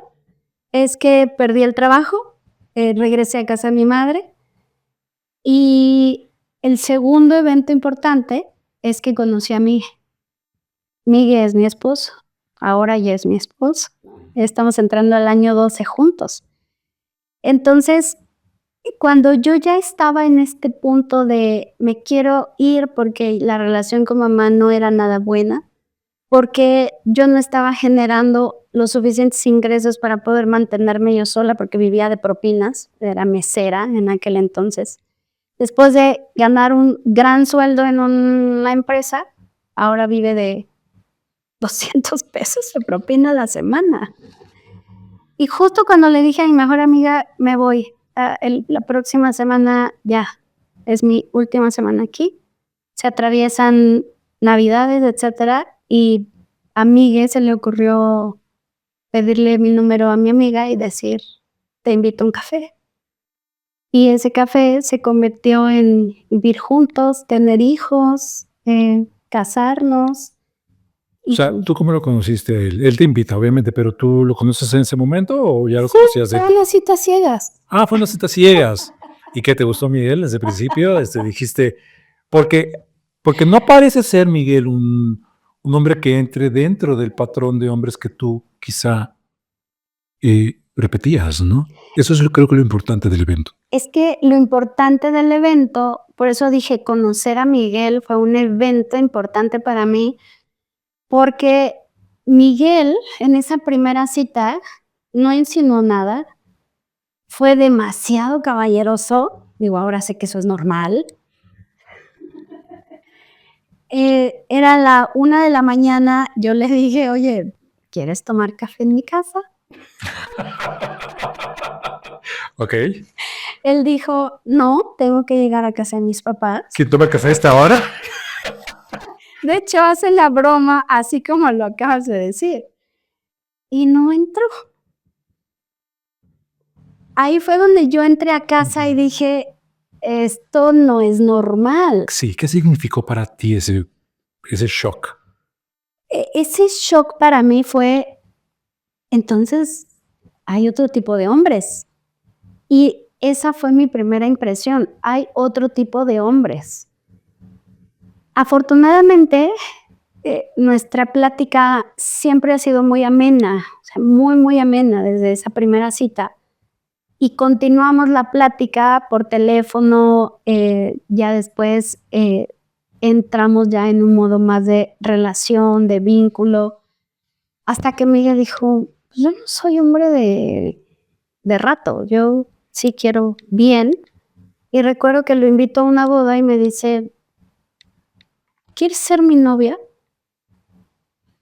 es que perdí el trabajo, regresé a casa de mi madre. Y el segundo evento importante es que conocí a Miguel. Miguel es mi esposo, ahora ya es mi esposo. Estamos entrando al año 12 juntos. Entonces, cuando yo ya estaba en este punto de me quiero ir porque la relación con mamá no era nada buena, porque yo no estaba generando los suficientes ingresos para poder mantenerme yo sola porque vivía de propinas, era mesera en aquel entonces. Después de ganar un gran sueldo en una empresa, ahora vive de 200 pesos de propina a la semana. Y justo cuando le dije a mi mejor amiga, me voy, la próxima semana ya, es mi última semana aquí, se atraviesan Navidades, etcétera, y a Miguel se le ocurrió pedirle mi número a mi amiga y decir, te invito a un café. Y ese café se convirtió en vivir juntos, tener hijos, casarnos. O sea, ¿tú cómo lo conociste a él? Él te invita, obviamente, pero ¿tú lo conoces en ese momento o ya lo Sí, conocías de...? fueron las citas ciegas. Ah, fue unas citas ciegas. ¿Y qué te gustó Miguel desde el principio? Dijiste, porque, porque no parece ser Miguel un hombre que entre dentro del patrón de hombres que tú quizá repetías, ¿no? Eso es creo que lo importante del evento. Es que lo importante del evento, por eso dije, conocer a Miguel fue un evento importante para mí, porque Miguel en esa primera cita no insinuó nada, fue demasiado caballeroso, digo, ahora sé que eso es normal. Era la 1 de la mañana, yo le dije, oye, ¿quieres tomar café en mi casa? Ok. Él dijo, no, tengo que llegar a casa de mis papás. ¿Quién toma café a esta hora? De hecho, hace la broma así como lo acabas de decir. Y no entró. Ahí fue donde yo entré a casa y dije, esto no es normal. Sí, ¿qué significó para ti ese shock? Ese shock para mí fue, entonces, hay otro tipo de hombres. Y esa fue mi primera impresión, hay otro tipo de hombres. Afortunadamente, nuestra plática siempre ha sido muy amena, o sea, muy, muy amena desde esa primera cita. Y continuamos la plática por teléfono, ya después entramos ya en un modo más de relación, de vínculo, hasta que Miguel dijo, yo no soy hombre de rato, yo sí quiero bien. Y recuerdo que lo invito a una boda y me dice, ¿quieres ser mi novia?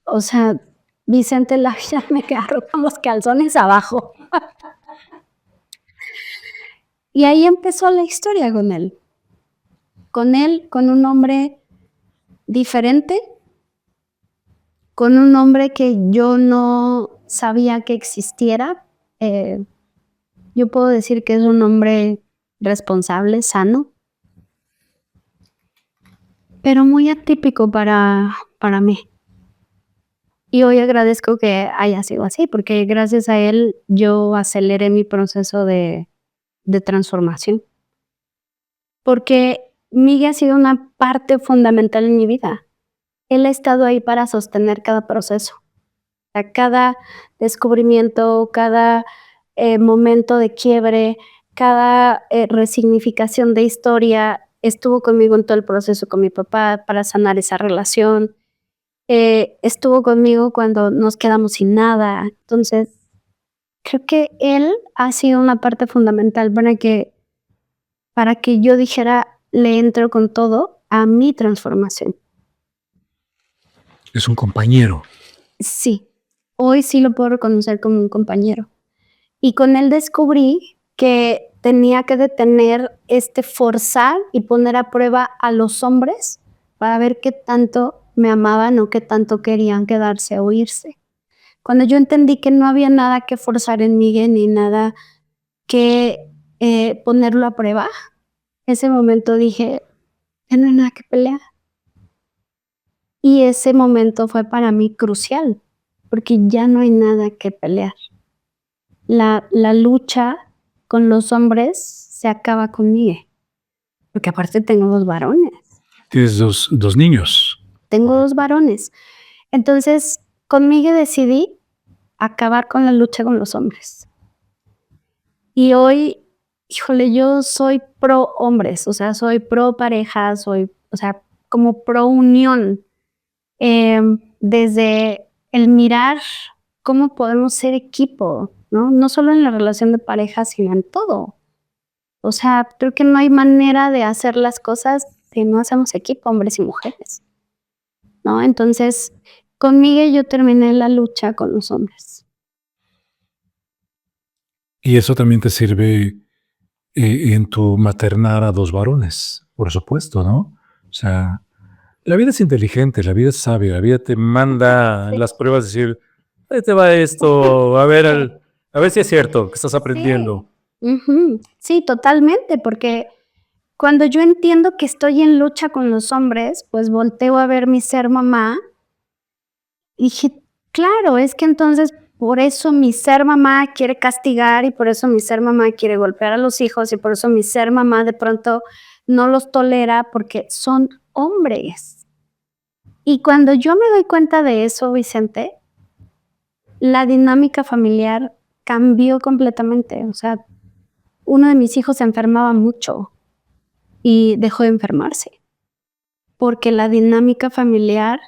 O sea, Vicente, la vida me agarró con los calzones abajo. Y ahí empezó la historia con él. Con un hombre diferente, con un hombre que yo no sabía que existiera. Yo puedo decir que es un hombre responsable, sano, pero muy atípico para mí. Y hoy agradezco que haya sido así, porque gracias a él yo aceleré mi proceso de transformación. Porque Miguel ha sido una parte fundamental en mi vida. Él ha estado ahí para sostener cada proceso, a cada descubrimiento, cada momento de quiebre, cada resignificación de historia. Estuvo conmigo en todo el proceso con mi papá para sanar esa relación. Estuvo conmigo cuando nos quedamos sin nada. Entonces, creo que él ha sido una parte fundamental para que yo dijera, le entro con todo a mi transformación. Es un compañero. Sí, hoy sí lo puedo reconocer como un compañero. Y con él descubrí que tenía que detener forzar y poner a prueba a los hombres para ver qué tanto me amaban o qué tanto querían quedarse o irse. Cuando yo entendí que no había nada que forzar en Miguel ni nada que ponerlo a prueba, ese momento dije, ya no hay nada que pelear. Y ese momento fue para mí crucial, porque ya no hay nada que pelear. La lucha con los hombres se acaba conmigo, porque aparte tengo 2 varones. Tienes dos niños. Tengo 2 varones. Entonces, con Miguel decidí acabar con la lucha con los hombres. Y hoy, híjole, yo soy pro hombres, o sea, soy pro pareja, como pro unión. Desde el mirar cómo podemos ser equipo, ¿no? No solo en la relación de pareja, sino en todo. O sea, creo que no hay manera de hacer las cosas si no hacemos equipo, hombres y mujeres, ¿no? Entonces, con Miguel yo terminé la lucha con los hombres. Y eso también te sirve en tu maternar a 2 varones, por supuesto, ¿no? O sea, la vida es inteligente, la vida es sabia, la vida te manda en las pruebas decir, ahí te va esto, a ver si es cierto que estás aprendiendo. Sí, totalmente, porque cuando yo entiendo que estoy en lucha con los hombres, pues volteo a ver mi ser mamá y dije, claro, es que entonces por eso mi ser mamá quiere castigar y por eso mi ser mamá quiere golpear a los hijos y por eso mi ser mamá de pronto no los tolera porque son hombres. Y cuando yo me doy cuenta de eso, Vicente, la dinámica familiar cambió completamente. O sea, uno de mis hijos se enfermaba mucho y dejó de enfermarse porque la dinámica familiar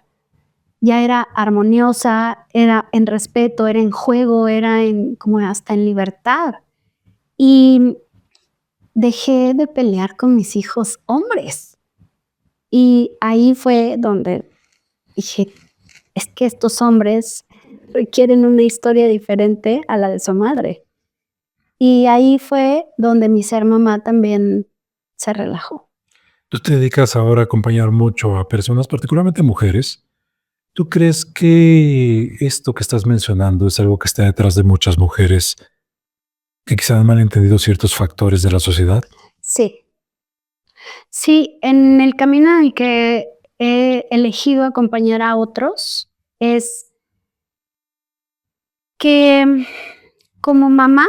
ya era armoniosa, era en respeto, era en juego, era como hasta en libertad. Y dejé de pelear con mis hijos hombres. Y ahí fue donde dije, es que estos hombres requieren una historia diferente a la de su madre. Y ahí fue donde mi ser mamá también se relajó. Tú te dedicas ahora a acompañar mucho a personas, particularmente mujeres. ¿Tú crees que esto que estás mencionando es algo que está detrás de muchas mujeres que quizá han malentendido ciertos factores de la sociedad? Sí, sí, en el camino en el que he elegido acompañar a otros es que como mamás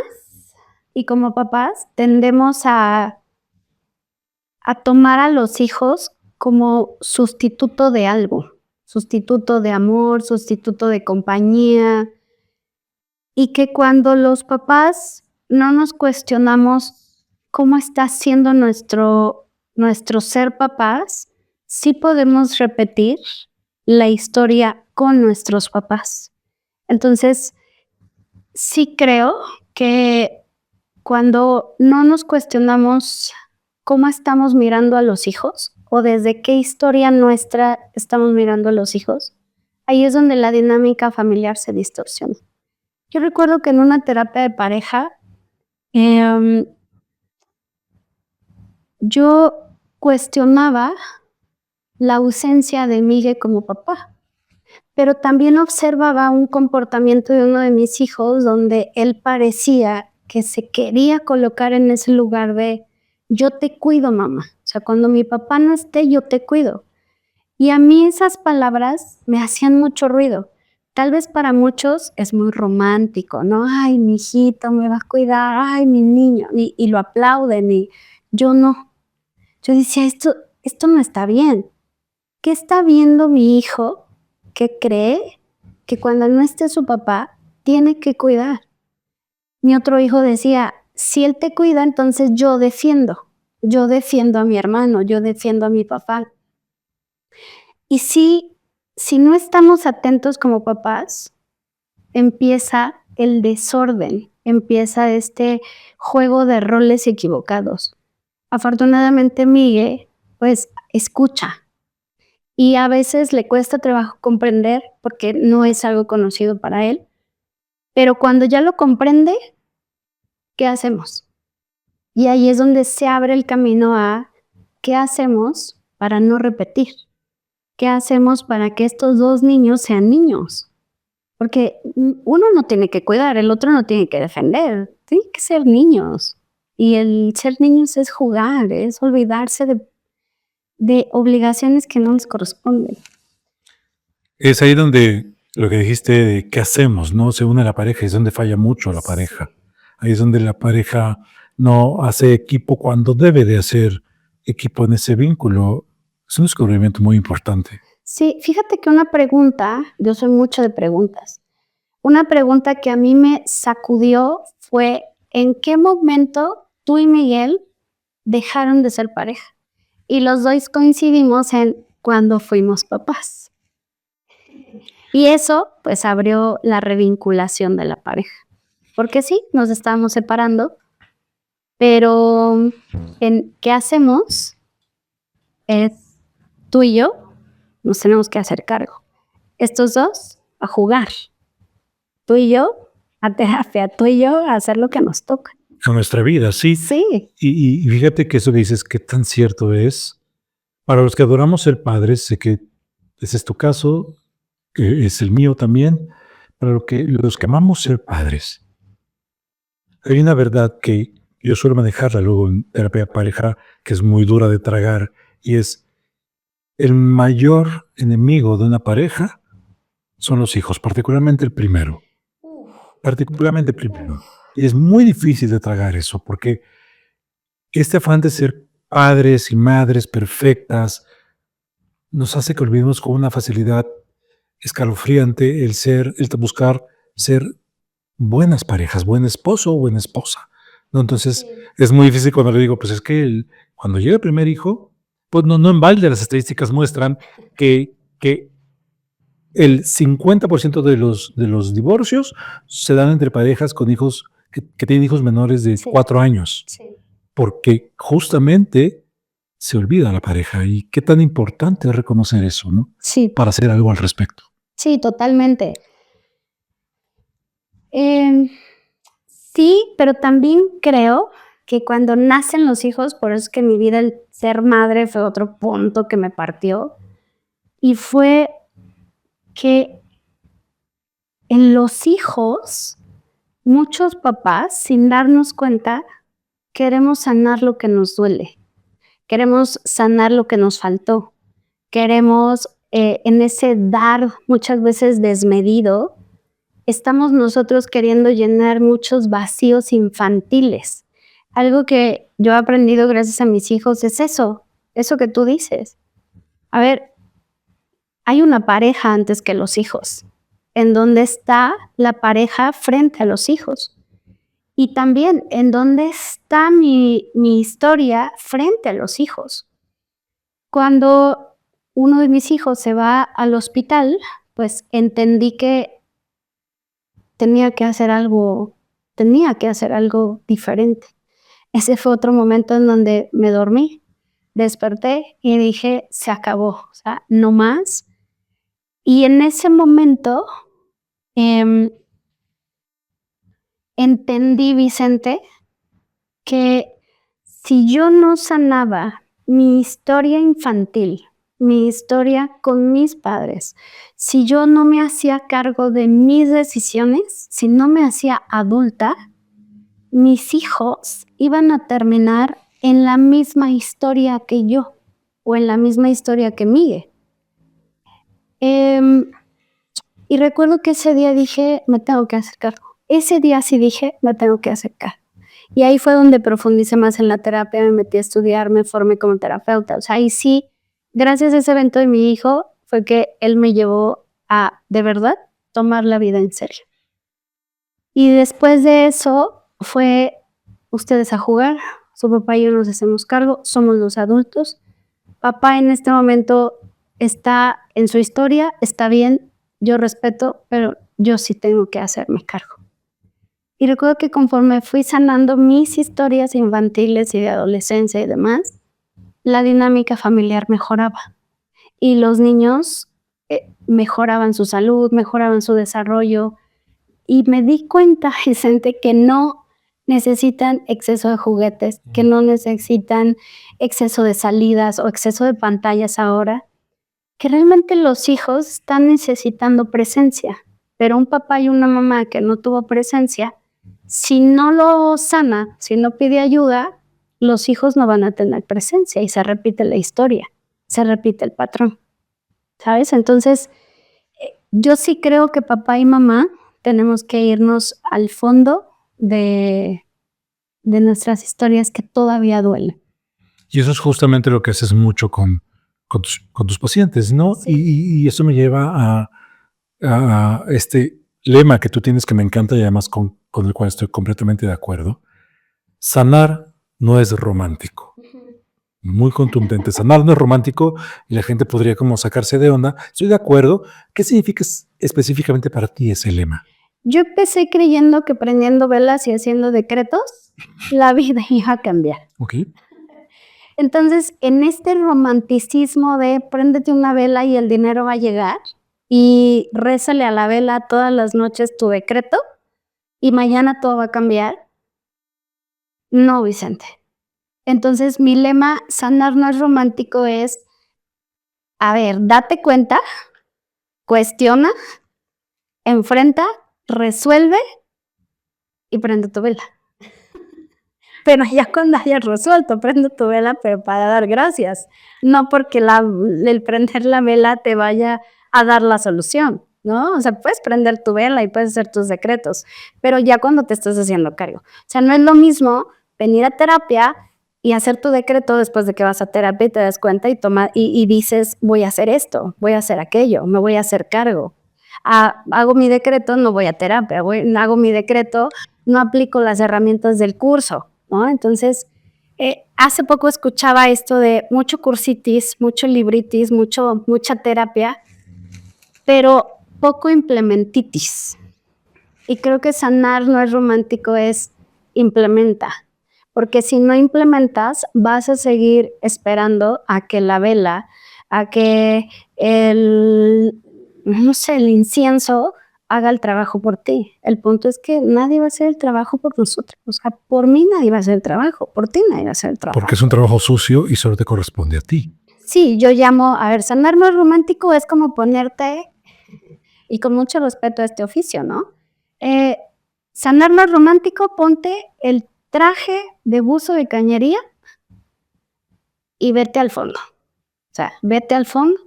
y como papás tendemos a tomar a los hijos como sustituto de algo, sustituto de amor, sustituto de compañía, y que cuando los papás no nos cuestionamos cómo está siendo nuestro ser papás, sí podemos repetir la historia con nuestros papás. Entonces, sí creo que cuando no nos cuestionamos cómo estamos mirando a los hijos o desde qué historia nuestra estamos mirando a los hijos, ahí es donde la dinámica familiar se distorsiona. Yo recuerdo que en una terapia de pareja, yo cuestionaba la ausencia de Miguel como papá, pero también observaba un comportamiento de uno de mis hijos donde él parecía que se quería colocar en ese lugar de yo te cuido, mamá. O sea, cuando mi papá no esté, yo te cuido. Y a mí esas palabras me hacían mucho ruido, tal vez para muchos es muy romántico, ¿no? Ay, mi hijito me va a cuidar, ay, mi niño, y lo aplauden, y yo no. Yo decía, esto no está bien. ¿Qué está viendo mi hijo que cree que cuando no esté su papá, tiene que cuidar? Mi otro hijo decía, si él te cuida, entonces yo defiendo a mi hermano, yo defiendo a mi papá. Y si no estamos atentos como papás, empieza el desorden, empieza este juego de roles equivocados. Afortunadamente Miguel, pues, escucha, y a veces le cuesta trabajo comprender porque no es algo conocido para él, pero cuando ya lo comprende, ¿qué hacemos? Y ahí es donde se abre el camino a ¿qué hacemos para no repetir? ¿Qué hacemos para que estos dos niños sean niños? Porque uno no tiene que cuidar, el otro no tiene que defender, tienen que ser niños. Y el ser niños es jugar, es olvidarse de obligaciones que no les corresponden. Es ahí donde lo que dijiste de qué hacemos, ¿no? Se une la pareja, es donde falla mucho la pareja. Ahí es donde la pareja no hace equipo cuando debe de hacer equipo en ese vínculo. Es un descubrimiento muy importante. Sí, fíjate que una pregunta, yo soy mucho de preguntas, una pregunta que a mí me sacudió fue, ¿en qué momento tú y Miguel dejaron de ser pareja? Y los dos coincidimos en cuando fuimos papás. Y eso, pues, abrió la revinculación de la pareja. Porque sí, nos estábamos separando, pero en ¿qué hacemos? Es tú y yo nos tenemos que hacer cargo. Estos dos a jugar. Tú y yo a terapia, tú y yo a hacer lo que nos toca. En nuestra vida, sí. Sí. Y fíjate que eso que dices, qué tan cierto es. Para los que adoramos ser padres, sé que ese es tu caso, que es el mío también. Para los que amamos ser padres, hay una verdad que yo suelo manejarla luego en terapia de pareja, que es muy dura de tragar, y es el mayor enemigo de una pareja son los hijos, particularmente el primero. Particularmente el primero. Y es muy difícil de tragar eso, porque este afán de ser padres y madres perfectas nos hace que olvidemos con una facilidad escalofriante el buscar ser buenas parejas, buen esposo o buena esposa, ¿no? Entonces, es muy difícil cuando le digo, pues es que cuando llega el primer hijo, pues no en balde las estadísticas muestran que el 50% de los divorcios se dan entre parejas con hijos que tienen hijos menores de 4 años, porque justamente se olvida la pareja y qué tan importante es reconocer eso, ¿no? Sí. Para hacer algo al respecto. Sí, totalmente. Sí, pero también creo que cuando nacen los hijos, por eso es que en mi vida el ser madre fue otro punto que me partió, y fue que en los hijos, muchos papás, sin darnos cuenta, queremos sanar lo que nos duele, queremos sanar lo que nos faltó, queremos en ese dar muchas veces desmedido, estamos nosotros queriendo llenar muchos vacíos infantiles. Algo que yo he aprendido gracias a mis hijos es eso que tú dices. A ver, hay una pareja antes que los hijos. ¿En dónde está la pareja frente a los hijos? Y también, ¿en dónde está mi historia frente a los hijos? Cuando uno de mis hijos se va al hospital, pues entendí que tenía que hacer algo diferente. Ese fue otro momento en donde me dormí, desperté y dije, se acabó, o sea, no más. Y en ese momento entendí, Vicente, que si yo no sanaba mi historia infantil, mi historia con mis padres, si yo no me hacía cargo de mis decisiones, si no me hacía adulta, mis hijos iban a terminar en la misma historia que yo o en la misma historia que Miguel. Y recuerdo que ese día dije, me tengo que hacer cargo. Ese día sí dije, me tengo que hacer cargo. Y ahí fue donde profundicé más en la terapia, me metí a estudiar, me formé como terapeuta. O sea, ahí sí, gracias a ese evento de mi hijo, fue que él me llevó a, de verdad, tomar la vida en serio. Y después de eso fue ustedes a jugar, su papá y yo nos hacemos cargo, somos los adultos. Papá en este momento está en su historia, está bien, yo respeto, pero yo sí tengo que hacerme cargo. Y recuerdo que conforme fui sanando mis historias infantiles y de adolescencia y demás, la dinámica familiar mejoraba. Y los niños mejoraban su salud, mejoraban su desarrollo. Y me di cuenta, Vicente, que no necesitan exceso de juguetes, que no necesitan exceso de salidas o exceso de pantallas ahora, que realmente los hijos están necesitando presencia. Pero un papá y una mamá que no tuvo presencia, si no lo sana, si no pide ayuda, los hijos no van a tener presencia y se repite la historia, se repite el patrón, ¿sabes? Entonces, yo sí creo que papá y mamá tenemos que irnos al fondo de nuestras historias que todavía duelen. Y eso es justamente lo que haces mucho con tus pacientes, ¿no? Sí. Y eso me lleva a este lema que tú tienes que me encanta y además con el cual estoy completamente de acuerdo. Sanar no es romántico. Muy contundente. Sanar no es romántico y la gente podría como sacarse de onda. Estoy de acuerdo. ¿Qué significa específicamente para ti ese lema? Yo empecé creyendo que prendiendo velas y haciendo decretos, la vida iba a cambiar. Ok. Entonces, en este romanticismo de préndete una vela y el dinero va a llegar, y rézale a la vela todas las noches tu decreto, y mañana todo va a cambiar. No, Vicente. Entonces, mi lema, sanar no es romántico, es, a ver, date cuenta, cuestiona, enfrenta, resuelve y prende tu vela. Pero ya cuando hayas resuelto, prende tu vela, pero para dar gracias. No porque el prender la vela te vaya a dar la solución, ¿no? O sea, puedes prender tu vela y puedes hacer tus decretos, pero ya cuando te estás haciendo cargo. O sea, no es lo mismo venir a terapia y hacer tu decreto después de que vas a terapia y te das cuenta y dices, voy a hacer esto, voy a hacer aquello, me voy a hacer cargo. Hago mi decreto, no voy a terapia, hago mi decreto, no aplico las herramientas del curso, ¿no? Entonces, hace poco escuchaba esto de mucho cursitis, mucho libritis, mucha terapia, pero poco implementitis. Y creo que sanar no es romántico, es implementa. Porque si no implementas, vas a seguir esperando a que la vela, a que el incienso haga el trabajo por ti. El punto es que nadie va a hacer el trabajo por nosotros. O sea, por mí nadie va a hacer el trabajo, por ti nadie va a hacer el trabajo. Porque es un trabajo sucio y solo te corresponde a ti. Sí, yo llamo, a ver, sanar no es romántico, es como ponerte, y con mucho respeto a este oficio, ¿no? Sanar no es romántico, ponte el traje de buzo de cañería y vete al fondo. O sea, vete al fondo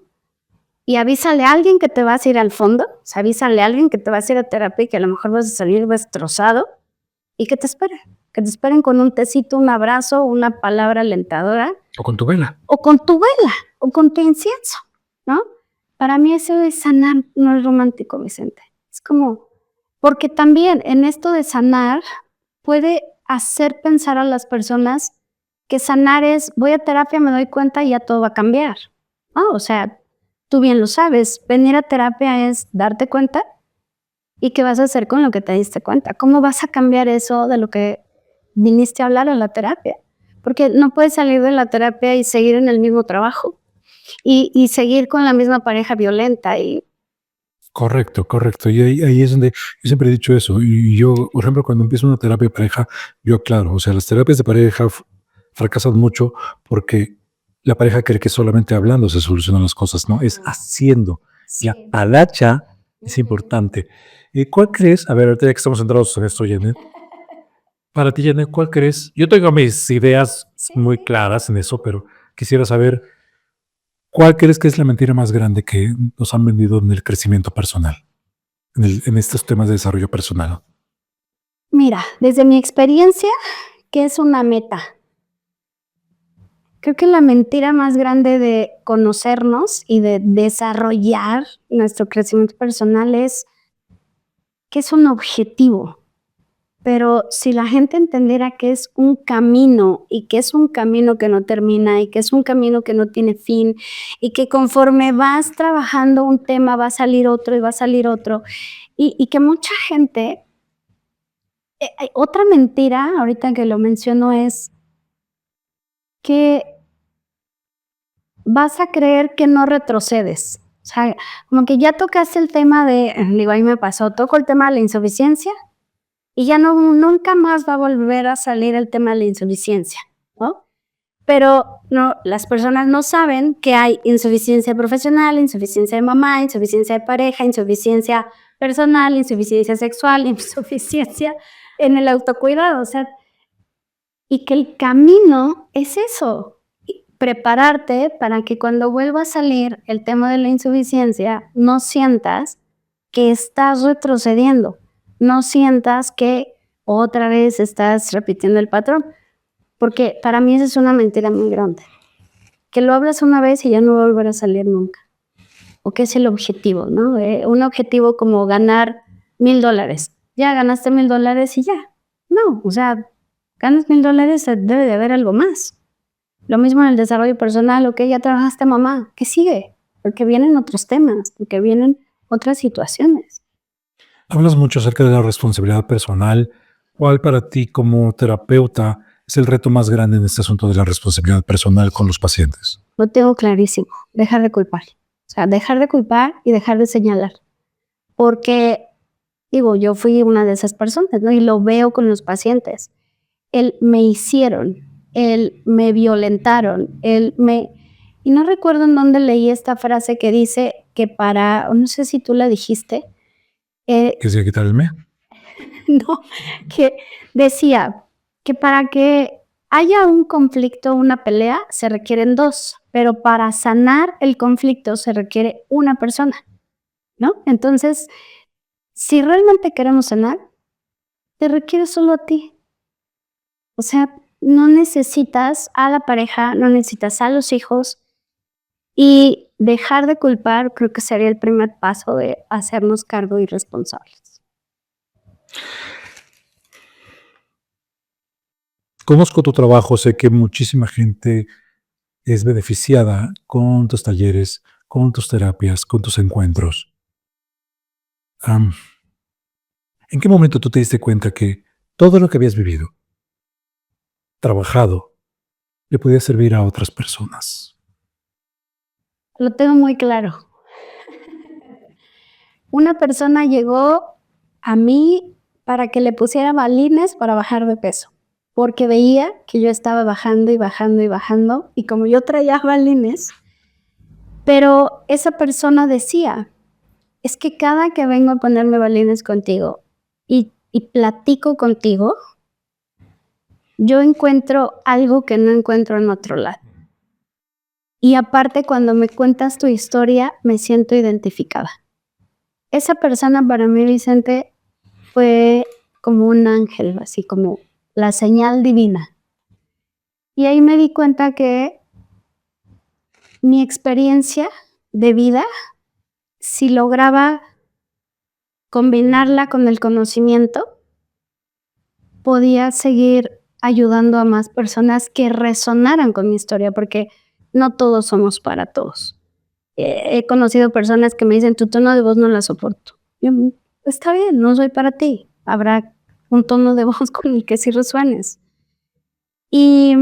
y avísale a alguien que te vas a ir al fondo, o sea, avísale a alguien que te vas a ir a terapia y que a lo mejor vas a salir destrozado y que te esperen con un tecito, un abrazo, una palabra alentadora. O con tu vela. O con tu vela, o con tu incienso, ¿no? Para mí eso de sanar no es romántico, Vicente. Es como, porque también en esto de sanar puede hacer pensar a las personas que sanar es, voy a terapia, me doy cuenta y ya todo va a cambiar. O sea, tú bien lo sabes, venir a terapia es darte cuenta y qué vas a hacer con lo que te diste cuenta. ¿Cómo vas a cambiar eso de lo que viniste a hablar en la terapia? Porque no puedes salir de la terapia y seguir en el mismo trabajo y seguir con la misma pareja violenta. Correcto. Y ahí es donde yo siempre he dicho eso. Y yo, por ejemplo, cuando empiezo una terapia de pareja, yo aclaro, o sea, las terapias de pareja fracasan mucho porque la pareja cree que solamente hablando se solucionan las cosas, ¿no? Es haciendo. Sí. La palacha es importante. ¿Cuál crees? A ver, ahorita ya que estamos centrados en esto, Janet. Para ti, Janet, ¿cuál crees? Yo tengo mis ideas muy claras en eso, pero quisiera saber, ¿cuál crees que es la mentira más grande que nos han vendido en el crecimiento personal? en estos temas de desarrollo personal? Mira, desde mi experiencia, ¿qué es una meta? Creo que la mentira más grande de conocernos y de desarrollar nuestro crecimiento personal es que es un objetivo. Pero si la gente entendiera que es un camino y que es un camino que no termina y que es un camino que no tiene fin y que conforme vas trabajando un tema va a salir otro y va a salir otro y que mucha gente, otra mentira ahorita que lo menciono es que vas a creer que no retrocedes. O sea, como que ya tocaste el tema de, digo, ahí me pasó, toco el tema de la insuficiencia y ya no, nunca más va a volver a salir el tema de la insuficiencia, ¿no? Pero no, las personas no saben que hay insuficiencia profesional, insuficiencia de mamá, insuficiencia de pareja, insuficiencia personal, insuficiencia sexual, insuficiencia en el autocuidado, o sea, y que el camino es eso, prepararte para que cuando vuelva a salir el tema de la insuficiencia, no sientas que estás retrocediendo, no sientas que otra vez estás repitiendo el patrón, porque para mí esa es una mentira muy grande, que lo hablas una vez y ya no va a volver a salir nunca, o que es el objetivo, ¿no? Un objetivo como ganar $1,000, ya ganaste $1,000 y ya, no, o sea, ganas $1,000, debe de haber algo más. Lo mismo en el desarrollo personal, ok, ya trabajaste mamá, ¿qué sigue? Porque vienen otros temas, porque vienen otras situaciones. Hablas mucho acerca de la responsabilidad personal. ¿Cuál para ti como terapeuta es el reto más grande en este asunto de la responsabilidad personal con los pacientes? Lo tengo clarísimo, dejar de culpar. O sea, dejar de culpar y dejar de señalar. Porque, digo, yo fui una de esas personas, ¿no? Y lo veo con los pacientes. El me hicieron, el me violentaron, el me... Y no recuerdo en dónde leí esta frase que dice que para, no sé si tú la dijiste, ¿Qué se quitar el me? no, que decía que para que haya un conflicto, una pelea, se requieren dos, pero para sanar el conflicto se requiere una persona, ¿no? Entonces, si realmente queremos sanar, te requiere solo a ti. O sea, no necesitas a la pareja, no necesitas a los hijos y dejar de culpar creo que sería el primer paso de hacernos cargo y responsables. Conozco tu trabajo, sé que muchísima gente es beneficiada con tus talleres, con tus terapias, con tus encuentros. Am, ¿En qué momento tú te diste cuenta que todo lo que habías vivido, trabajado, le podía servir a otras personas? Lo tengo muy claro. Una persona llegó a mí para que le pusiera balines para bajar de peso, porque veía que yo estaba bajando y bajando y bajando, y como yo traía balines, pero esa persona decía, es que cada que vengo a ponerme balines contigo y platico contigo, yo encuentro algo que no encuentro en otro lado. Y aparte, cuando me cuentas tu historia, me siento identificada. Esa persona para mí, Vicente, fue como un ángel, así como la señal divina. Y ahí me di cuenta que mi experiencia de vida, si lograba combinarla con el conocimiento, podía seguir ayudando a más personas que resonaran con mi historia, porque no todos somos para todos. He conocido personas que me dicen, tu tono de voz no la soporto. Yo, está bien, no soy para ti. Habrá un tono de voz con el que sí resuenes. Y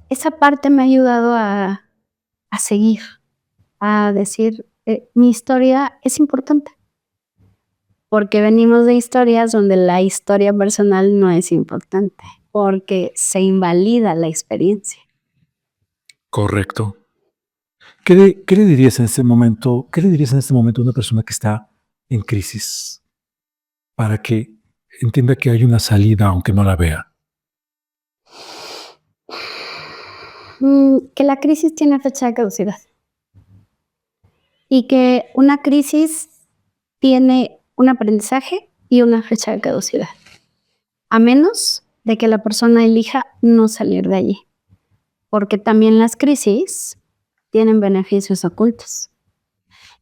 esa parte me ha ayudado a seguir, a decir, mi historia es importante. Porque venimos de historias donde la historia personal no es importante, porque se invalida la experiencia. Correcto. ¿Qué le dirías en este momento? ¿Qué le dirías en este momento a una persona que está en crisis para que entienda que hay una salida aunque no la vea? Que la crisis tiene fecha de caducidad y que una crisis tiene un aprendizaje y una fecha de caducidad, a menos de que la persona elija no salir de allí, porque también las crisis tienen beneficios ocultos.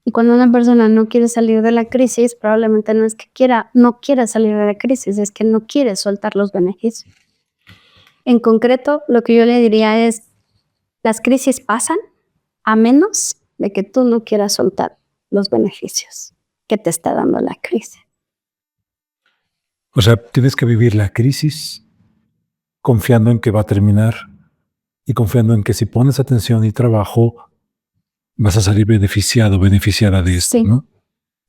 Y cuando una persona no quiere salir de la crisis, probablemente no es que no quiera salir de la crisis, es que no quiere soltar los beneficios. En concreto, lo que yo le diría es, las crisis pasan a menos de que tú no quieras soltar los beneficios que te está dando la crisis. O sea, tienes que vivir la crisis confiando en que va a terminar y confiando en que si pones atención y trabajo, vas a salir beneficiado, beneficiada de esto, Sí. ¿no?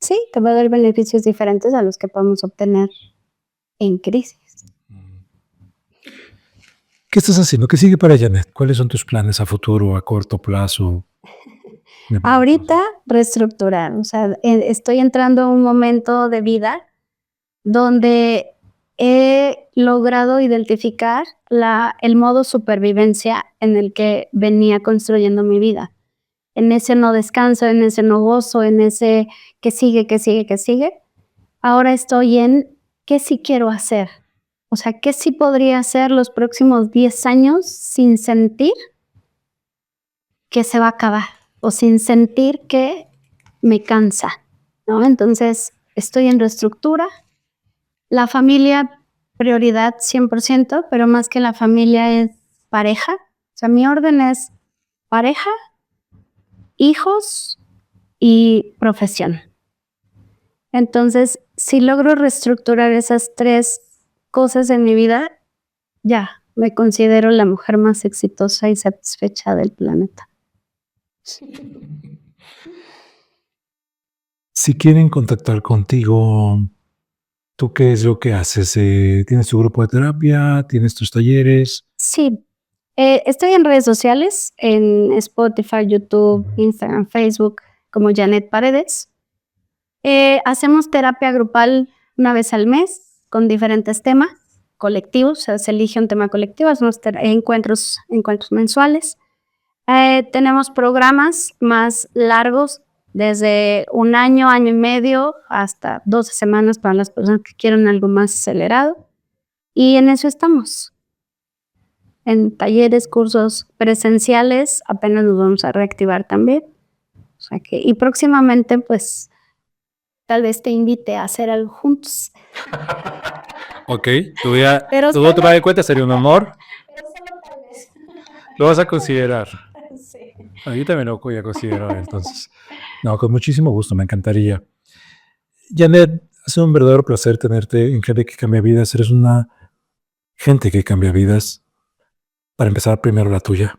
Sí, te va a dar beneficios diferentes a los que podemos obtener en crisis. ¿Qué estás haciendo? ¿Qué sigue para Janet? ¿Cuáles son tus planes a futuro, a corto plazo? Ahorita reestructurar, o sea, estoy entrando a un momento de vida donde he logrado identificar el modo supervivencia en el que venía construyendo mi vida. En ese no descanso, en ese no gozo, en ese que sigue, que sigue, que sigue. Ahora estoy en qué sí quiero hacer. O sea, qué sí podría hacer los próximos 10 años sin sentir que se va a acabar o sin sentir que me cansa, ¿no? Entonces, estoy en reestructura. La familia, prioridad 100%, pero más que la familia es pareja. O sea, mi orden es pareja, hijos y profesión. Entonces, si logro reestructurar esas 3 cosas en mi vida, ya me considero la mujer más exitosa y satisfecha del planeta. Si quieren contactar contigo, ¿tú qué es lo que haces? ¿Tienes tu grupo de terapia? ¿Tienes tus talleres? Sí, estoy en redes sociales, en Spotify, YouTube, Instagram, Facebook, como Janet Paredes. Hacemos terapia grupal una vez al mes con diferentes temas colectivos, o sea, se elige un tema colectivo, hacemos encuentros mensuales. Tenemos programas más largos, desde 1 año, año y medio, hasta 12 semanas para las personas que quieren algo más acelerado. Y en eso estamos. En talleres, cursos presenciales, apenas nos vamos a reactivar también. O sea que, y próximamente, pues, tal vez te invite a hacer algo juntos. Ok, tú ya, Pero tú no te solo- vas a dar cuenta, sería un honor. pero solo tal vez. Lo vas a considerar. Sí. Yo también lo voy a considerar, entonces. No, con muchísimo gusto, me encantaría. Janet, ha sido un verdadero placer tenerte en Gente que Cambia Vidas. Eres una gente que cambia vidas. Para empezar, primero la tuya,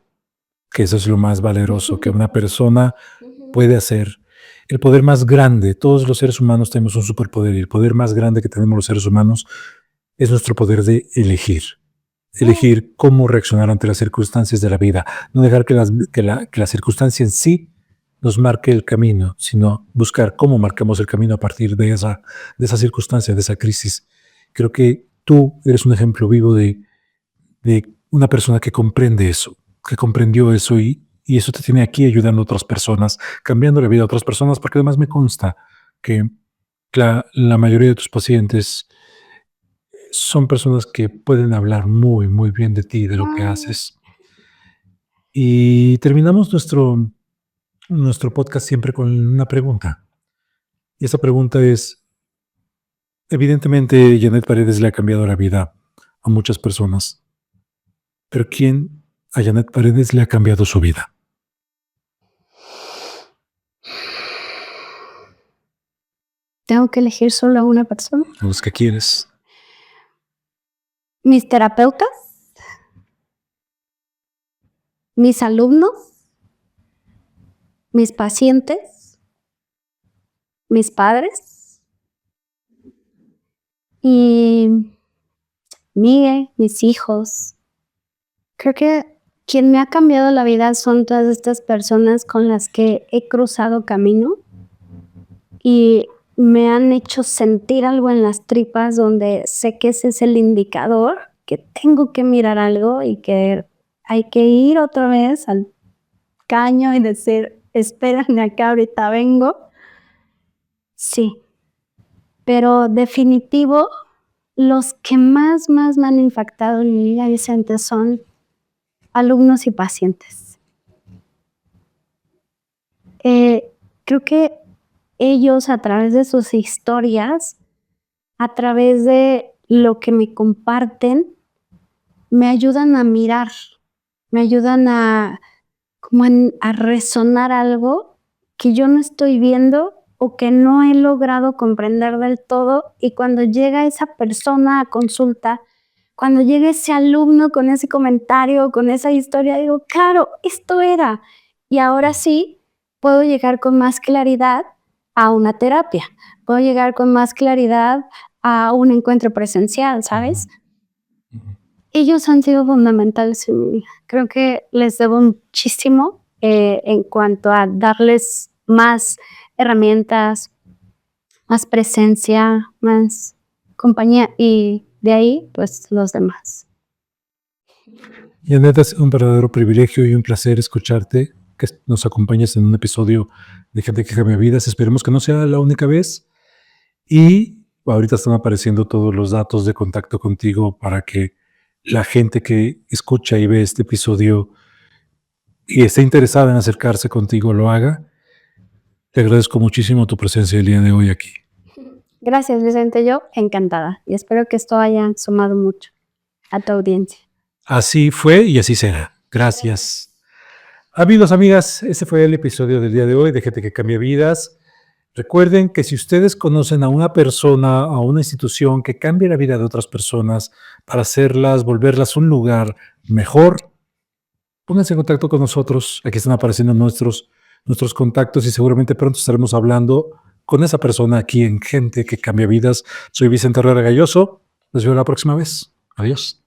que eso es lo más valeroso que una persona puede hacer. El poder más grande, todos los seres humanos tenemos un superpoder, y el poder más grande que tenemos los seres humanos es nuestro poder de elegir. Elegir cómo reaccionar ante las circunstancias de la vida. No dejar que la circunstancia en sí nos marque el camino, sino buscar cómo marcamos el camino a partir de esa circunstancia, de esa crisis. Creo que tú eres un ejemplo vivo de una persona que comprende eso, que comprendió eso y eso te tiene aquí ayudando a otras personas, cambiando la vida a otras personas, porque además me consta que la mayoría de tus pacientes son personas que pueden hablar muy, muy bien de ti, de lo que haces. Y terminamos nuestro podcast siempre con una pregunta. Y esa pregunta es, evidentemente, Janet Paredes le ha cambiado la vida a muchas personas, pero ¿quién a Janet Paredes le ha cambiado su vida? ¿Tengo que elegir solo a una persona? Los que quieres. Mis terapeutas, mis alumnos, mis pacientes, mis padres y Miguel, mis hijos. Creo que quien me ha cambiado la vida son todas estas personas con las que he cruzado camino y me han hecho sentir algo en las tripas donde sé que ese es el indicador, que tengo que mirar algo y que hay que ir otra vez al caño y decir, espérenme acá, ahorita vengo. Sí, pero definitivo, los que más me han impactado en mi vida, Vicente, son alumnos y pacientes. Creo que ellos, a través de sus historias, a través de lo que me comparten, me ayudan a mirar, me ayudan a resonar algo que yo no estoy viendo o que no he logrado comprender del todo, y cuando llega esa persona a consulta, cuando llega ese alumno con ese comentario, con esa historia, digo, claro, esto era. Y ahora sí puedo llegar con más claridad a una terapia, puedo llegar con más claridad a un encuentro presencial, ¿sabes? Ellos han sido fundamentales en mi vida. Creo que les debo muchísimo en cuanto a darles más herramientas, más presencia, más compañía, y de ahí, pues, los demás. Janet, es un verdadero privilegio y un placer escucharte, que nos acompañes en un episodio de Gente que Cambia Vidas. Esperemos que no sea la única vez. Y ahorita están apareciendo todos los datos de contacto contigo para que la gente que escucha y ve este episodio y esté interesada en acercarse contigo lo haga. Te agradezco muchísimo tu presencia el día de hoy aquí. Gracias, Vicente. Yo encantada, y espero que esto haya sumado mucho a tu audiencia. Así fue y así será. Gracias. Amigos, amigas, este fue el episodio del día de hoy de Gente que Cambia Vidas. Recuerden que si ustedes conocen a una persona, a una institución que cambie la vida de otras personas para hacerlas, volverlas un lugar mejor, pónganse en contacto con nosotros. Aquí están apareciendo nuestros contactos y seguramente pronto estaremos hablando con esa persona aquí en Gente que Cambia Vidas. Soy Vicente Herrera Galloso. Nos vemos la próxima vez. Adiós.